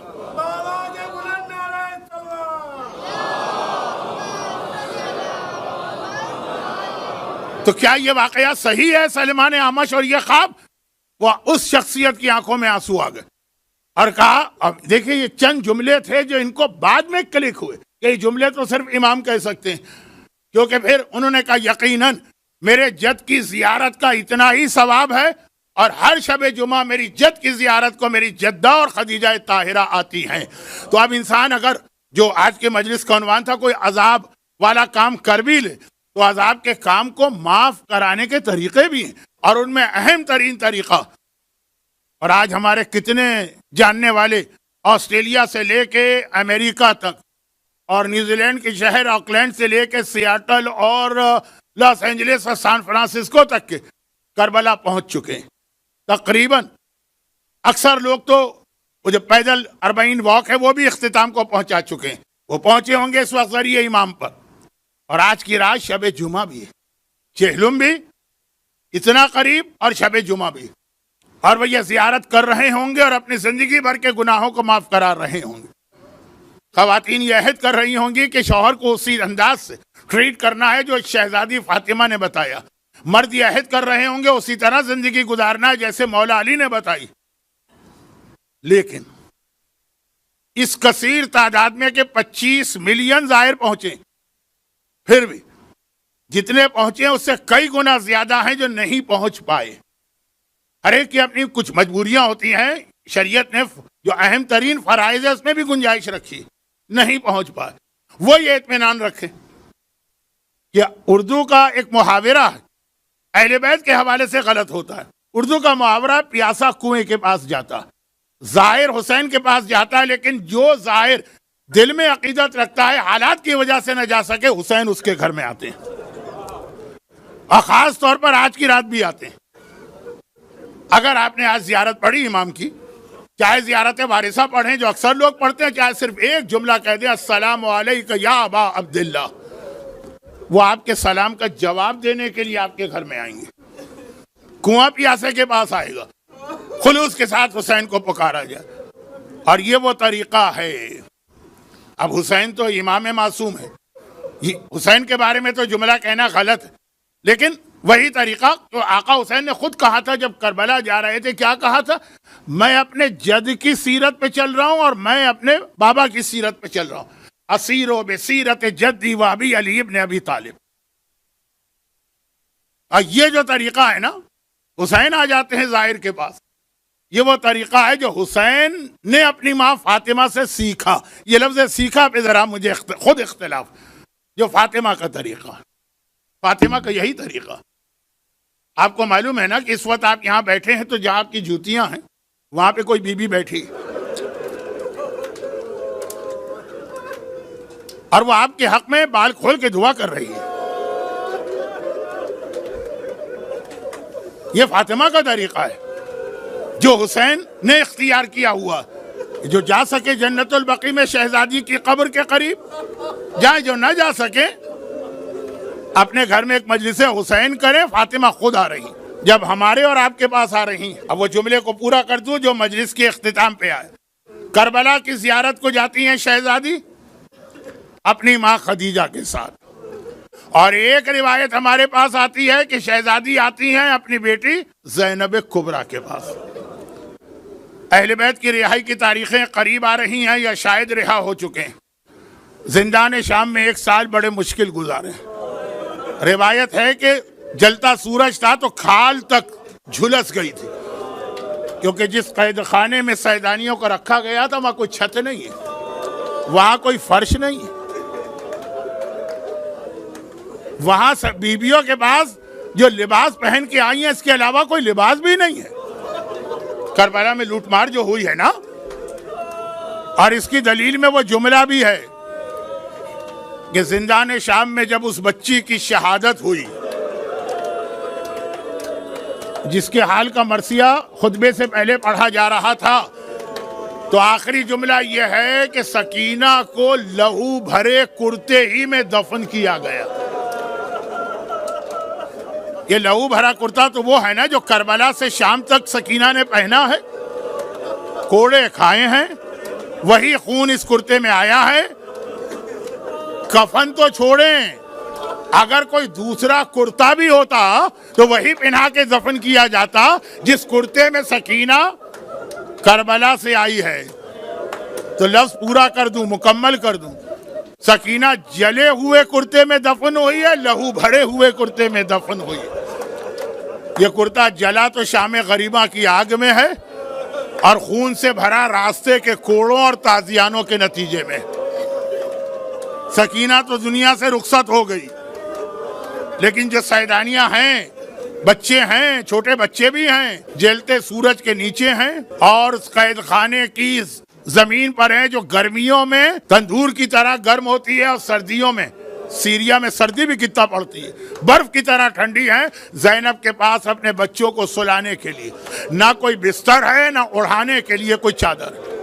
تو کیا یہ واقعہ صحیح ہے سلیمان اعمش اور یہ خواب؟ وہ اس شخصیت کی آنکھوں میں آنسو آ گئے اور کہا، اب دیکھیں یہ چند جملے تھے جو ان کو بعد میں کلک ہوئے کہ یہ جملے تو صرف امام کہہ سکتے ہیں، کیونکہ پھر انہوں نے کہا یقیناً میرے جد کی زیارت کا اتنا ہی ثواب ہے، اور ہر شب جمعہ میری جد کی زیارت کو میری جدہ اور خدیجہ طاہرہ آتی ہیں۔ تو اب انسان اگر جو آج کے مجلس کا عنوان تھا کوئی عذاب والا کام کر بھی لے، تو عذاب کے کام کو معاف کرانے کے طریقے بھی ہیں، اور ان میں اہم ترین طریقہ، اور آج ہمارے کتنے جاننے والے آسٹریلیا سے لے کے امریکہ تک، اور نیوزی لینڈ کے شہر آکلینڈ سے لے کے سیاٹل اور لاس اینجلس اور سان فرانسسکو تک کے کربلا پہنچ چکے ہیں تقریباً۔ اکثر لوگ تو وہ جو پیدل 40 واک ہے وہ بھی اختتام کو پہنچا چکے ہیں، وہ پہنچے ہوں گے اس وقت ذریعے امام پر، اور آج کی رات شب جمعہ بھی ہے، چہلم بھی اتنا قریب اور شب جمعہ بھی، اور وہ یہ زیارت کر رہے ہوں گے اور اپنی زندگی بھر کے گناہوں کو معاف کرا رہے ہوں گے۔ خواتین یہ عہد کر رہی ہوں گی کہ شوہر کو اسی انداز سے ٹریٹ کرنا ہے جو شہزادی فاطمہ نے بتایا، مرد یہ عہد کر رہے ہوں گے اسی طرح زندگی گزارنا ہے جیسے مولا علی نے بتائی۔ لیکن اس کثیر تعداد میں کہ 25 ملین زائر پہنچے، پھر بھی جتنے پہنچے اس سے کئی گنا زیادہ ہیں جو نہیں پہنچ پائے۔ ہر ایک کی اپنی کچھ مجبوریاں ہوتی ہیں، شریعت نے جو اہم ترین فرائض ہے اس میں بھی گنجائش رکھی، نہیں پہنچ پائے۔ وہ یہ اطمینان رکھے کہ اردو کا ایک محاورہ ہے، اہل بیت کے حوالے سے غلط ہوتا ہے۔ اردو کا محاورہ پیاسا کنویں کے پاس جاتا، زائر حسین کے پاس جاتا ہے، لیکن جو زائر دل میں عقیدت رکھتا ہے حالات کی وجہ سے نہ جا سکے، حسین اس کے گھر میں آتے ہیں، اور خاص طور پر آج کی رات بھی آتے ہیں۔ اگر آپ نے آج زیارت پڑھی امام کی، چاہے زیارت وارثہ پڑھیں جو اکثر لوگ پڑھتے ہیں، چاہے صرف ایک جملہ کہہ دیں السلام علیکہ یا ابا عبداللہ، وہ آپ کے سلام کا جواب دینے کے لیے آپ کے گھر میں آئیں گے، کنواں پیاسے کے پاس آئے گا، خلوص کے ساتھ حسین کو پکارا جائے، اور یہ وہ طریقہ ہے۔ اب حسین تو امام معصوم ہے، حسین کے بارے میں تو جملہ کہنا غلط ہے، لیکن وہی طریقہ تو آقا حسین نے خود کہا تھا جب کربلا جا رہے تھے. کیا کہا تھا؟ میں اپنے جد کی سیرت پہ چل رہا ہوں اور میں اپنے بابا کی سیرت پہ چل رہا ہوں. اسیرو بسیرت جدی و ابی علی ابن ابی طالب. اور یہ جو طریقہ ہے نا، حسین آ جاتے ہیں ظاہر کے پاس. یہ وہ طریقہ ہے جو حسین نے اپنی ماں فاطمہ سے سیکھا. یہ لفظ سیکھا پہ ذرا مجھے خود اختلاف. جو فاطمہ کا طریقہ، فاطمہ کا یہی طریقہ. آپ کو معلوم ہے نا کہ اس وقت آپ یہاں بیٹھے ہیں تو جہاں آپ کی جوتیاں ہیں وہاں پہ کوئی بی بی بیٹھی اور وہ آپ کے حق میں بال کھول کے دعا کر رہی ہے. یہ فاطمہ کا طریقہ ہے جو حسین نے اختیار کیا ہوا. جو جا سکے جنت البقیع میں شہزادی کی قبر کے قریب جائیں، جو نہ جا سکے اپنے گھر میں ایک مجلس حسین کریں. فاطمہ خود آ رہی جب ہمارے اور آپ کے پاس آ رہی ہیں. اب وہ جملے کو پورا کر دوں جو مجلس کے اختتام پہ آئے. کربلا کی زیارت کو جاتی ہیں شہزادی اپنی ماں خدیجہ کے ساتھ. اور ایک روایت ہمارے پاس آتی ہے کہ شہزادی آتی ہیں اپنی بیٹی زینب کبریٰ کے پاس. اہل بیت کی رہائی کی تاریخیں قریب آ رہی ہیں یا شاید رہا ہو چکے ہیں. زندان شام میں 1 سال بڑے مشکل گزارے. روایت ہے کہ جلتا سورج تھا تو کھال تک جھلس گئی تھی، کیونکہ جس قید خانے میں سیدانیوں کو رکھا گیا تھا وہاں کوئی چھت نہیں ہے، وہاں کوئی فرش نہیں ہے. وہاں بیویوں کے پاس جو لباس پہن کے آئی ہیں اس کے علاوہ کوئی لباس بھی نہیں ہے. کربلا میں لوٹ مار جو ہوئی ہے نا، اور اس کی دلیل میں وہ جملہ بھی ہے کہ زندان شام میں جب اس بچی کی شہادت ہوئی جس کے حال کا مرثیہ خطبے سے پہلے پڑھا جا رہا تھا، تو آخری جملہ یہ ہے کہ سکینہ کو لہو بھرے کرتے ہی میں دفن کیا گیا. یہ لہو بھرا کرتا تو وہ ہے نا جو کربلا سے شام تک سکینہ نے پہنا ہے، کوڑے کھائے ہیں، وہی خون اس کرتے میں آیا ہے. کفن تو چھوڑیں، اگر کوئی دوسرا کرتا بھی ہوتا تو وہی پہنا کے دفن کیا جاتا جس کرتے میں سکینہ کربلا سے آئی ہے. تو لفظ پورا کر دوں، مکمل کر دوں. سکینہ جلے ہوئے کرتے میں دفن ہوئی ہے، لہو بھرے ہوئے کرتے میں دفن ہوئی ہے. یہ کرتا جلا تو شام غریبہ کی آگ میں ہے اور خون سے بھرا راستے کے کوڑوں اور تازیانوں کے نتیجے میں. سکینہ تو دنیا سے رخصت ہو گئی، لیکن جو سیدانیاں ہیں، بچے ہیں، چھوٹے بچے بھی ہیں، جلتے سورج کے نیچے ہیں اور اس قید خانے کی زمین پر ہیں جو گرمیوں میں تندور کی طرح گرم ہوتی ہے اور سردیوں میں، سیریا میں سردی بھی کتنا پڑتی ہے، برف کی طرح ٹھنڈی ہے. زینب کے پاس اپنے بچوں کو سلانے کے لیے نہ کوئی بستر ہے، نہ اڑھانے کے لیے کوئی چادر ہے،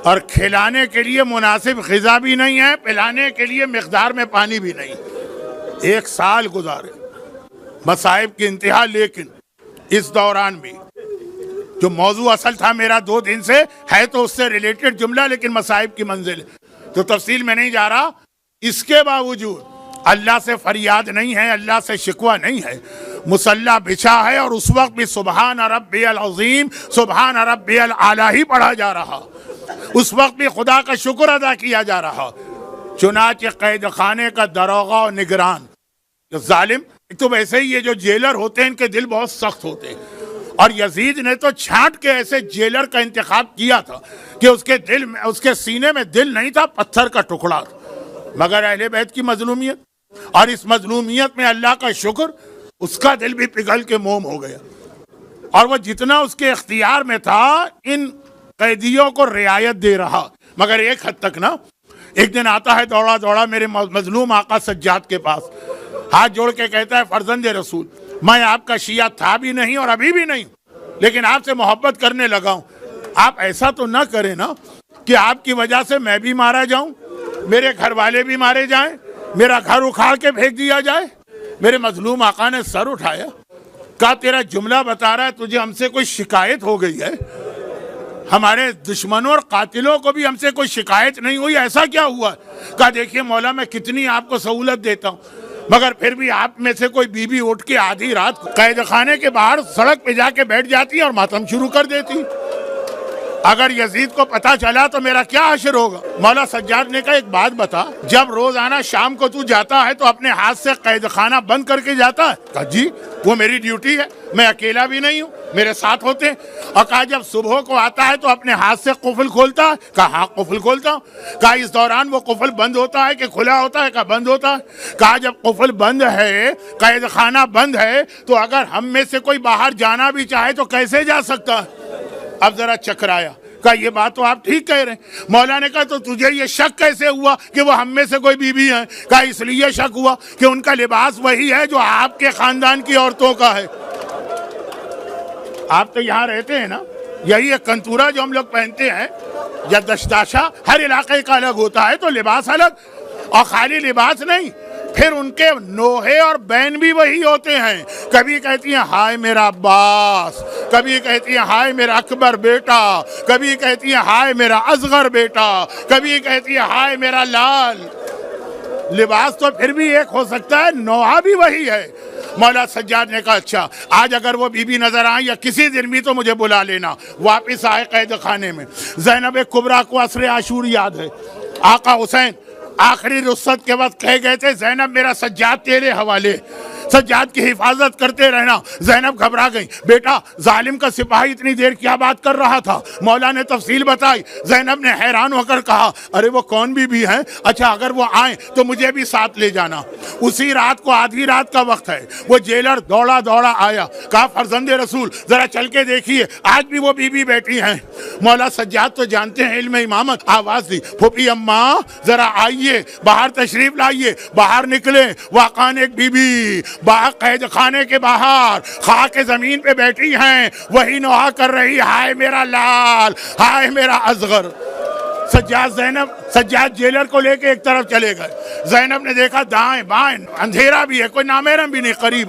اور کھلانے کے لیے مناسب غذا بھی نہیں ہے، پلانے کے لیے مقدار میں پانی بھی نہیں. 1 سال گزارے، مصائب کی انتہا. لیکن اس دوران بھی جو موضوع اصل تھا میرا 2 دن سے ہے تو اس سے ریلیٹڈ جملہ، لیکن مصائب کی منزل تو تفصیل میں نہیں جا رہا. اس کے باوجود اللہ سے فریاد نہیں ہے، اللہ سے شکوہ نہیں ہے. مصلی بچھا ہے اور اس وقت بھی سبحان ربی العظیم، سبحان ربی الاعلیٰ ہی پڑھا جا رہا. اس وقت بھی خدا کا شکر ادا کیا جا رہا. چنانچہ قید خانے کا داروغہ اور نگران جو ظالم، ایک تو ویسے ہی یہ جو جیلر ہوتے ہیں ان کے دل بہت سخت ہوتے ہیں، اور یزید نے تو چھانٹ کے ایسے جیلر کا انتخاب کیا تھا کہ اس کے دل میں، اس کے سینے میں دل نہیں تھا، پتھر کا ٹکڑا تھا. مگر اہل بیت کی مظلومیت اور اس مظلومیت میں اللہ کا شکر، اس کا دل بھی پگھل کے موم ہو گیا، اور وہ جتنا اس کے اختیار میں تھا ان قیدیوں کو رعایت دے رہا. مگر ایک حد تک نا، ایک دن آتا ہے دوڑا دوڑا میرے مظلوم آقا سجاد کے پاس، ہاتھ جوڑ کے کہتا ہے فرزند رسول، میں آپ کا شیعہ تھا بھی نہیں اور ابھی بھی نہیں، لیکن آپ سے محبت کرنے لگا ہوں. آپ ایسا تو نہ کریں نا کہ آپ کی وجہ سے میں بھی مارا جاؤں، میرے گھر والے بھی مارے جائیں، میرا گھر اکھاڑ کے پھینک دیا جائے. میرے مظلوم آقا نے سر اٹھایا، کہا تیرا جملہ بتا رہا ہے تجھے ہم سے کوئی شکایت ہو گئی ہے؟ ہمارے دشمنوں اور قاتلوں کو بھی ہم سے کوئی شکایت نہیں ہوئی، ایسا کیا ہوا؟ کہا دیکھیے مولا، میں کتنی آپ کو سہولت دیتا ہوں، مگر پھر بھی آپ میں سے کوئی بیوی اٹھ کے آدھی رات قید خانے کے باہر سڑک پہ جا کے بیٹھ جاتی اور ماتم شروع کر دیتی. اگر یزید کو پتا چلا تو میرا کیا حشر ہوگا. مولا سجاد نے کہا ایک بات بتا, جب روزانہ شام کو تو جاتا ہے تو اپنے ہاتھ سے قید خانہ بند کر کے جاتا ہے؟ کہا جی وہ میری ڈیوٹی ہے, میں اکیلا بھی نہیں ہوں, میرے ساتھ ہوتے ہیں. اور کہا جب صبح کو آتا ہے تو اپنے ہاتھ سے قفل کھولتا ہے؟ کہا ہاں قفل کھولتا ہوں. کہا اس دوران وہ قفل بند ہوتا ہے کہ کھلا ہوتا ہے؟ کہا بند ہوتا ہے. کہا جب قفل بند ہے, قید خانہ بند ہے, تو اگر ہم میں سے کوئی باہر جانا بھی چاہے تو کیسے جا سکتا ہے؟ اب ذرا چکرایا, کہا یہ بات تو آپ ٹھیک کہہ رہے ہیں. مولا نے کہا تو تجھے یہ شک کیسے ہوا کہ وہ ہم میں سے کوئی بیوی ہے؟ کہا اس لیے شک ہوا کہ ان کا لباس وہی ہے جو آپ کے خاندان کی عورتوں کا ہے. آپ تو یہاں رہتے ہیں نا, یہی ایک کنتورا جو ہم لوگ پہنتے ہیں یا دشداشا, ہر علاقے کا الگ ہوتا ہے, تو لباس الگ. اور خالی لباس نہیں, پھر ان کے نوحے اور بہن بھی وہی ہوتے ہیں. کبھی کہتی ہیں ہائے میرا عباس, کبھی کہتی ہیں ہائے میرا اکبر بیٹا, کبھی کہتی ہیں ہائے میرا اصغر بیٹا, کبھی کہتی ہیں ہائے میرا لال. لباس تو پھر بھی ایک ہو سکتا ہے, نوحہ بھی وہی ہے. مولا سجاد نے کہا اچھا آج اگر وہ بی بی نظر آئیں یا کسی دن بھی تو مجھے بلا لینا. واپس آئے قید خانے میں. زینب کبریٰ کو عصر عاشور یاد ہے. آقا حسین آخری رخصت کے وقت کہہ گئے تھے زینب میرا سجاد تیرے حوالے, سجاد کی حفاظت کرتے رہنا. زینب گھبرا گئی, بیٹا ظالم کا سپاہی اتنی دیر کیا بات کر رہا تھا؟ مولا نے تفصیل بتائی. زینب نے حیران ہو کر کہا ارے وہ کون بی ہیں؟ اچھا اگر وہ آئیں تو مجھے بھی ساتھ لے جانا. اسی رات کو آدھی رات کا وقت ہے, وہ جیلر دوڑا دوڑا آیا. کہا فرزند رسول ذرا چل کے دیکھیے آج بھی وہ بی بیٹھی ہیں. مولا سجاد تو جانتے ہیں علم امامت. آواز دی پھوپھی اماں ذرا آئیے, باہر تشریف لائیے. باہر نکلے, واقعاً ایک بی بی قید خانے کے باہر خاک زمین پہ بیٹھی ہیں, وہی نوحہ کر رہی ہائے میرا لال, ہائے میرا اصغر. سجاد جیلر کو لے کے ایک طرف چلے گئے. زینب نے دیکھا دائیں بائیں اندھیرا بھی ہے, کوئی نامحرم بھی نہیں قریب.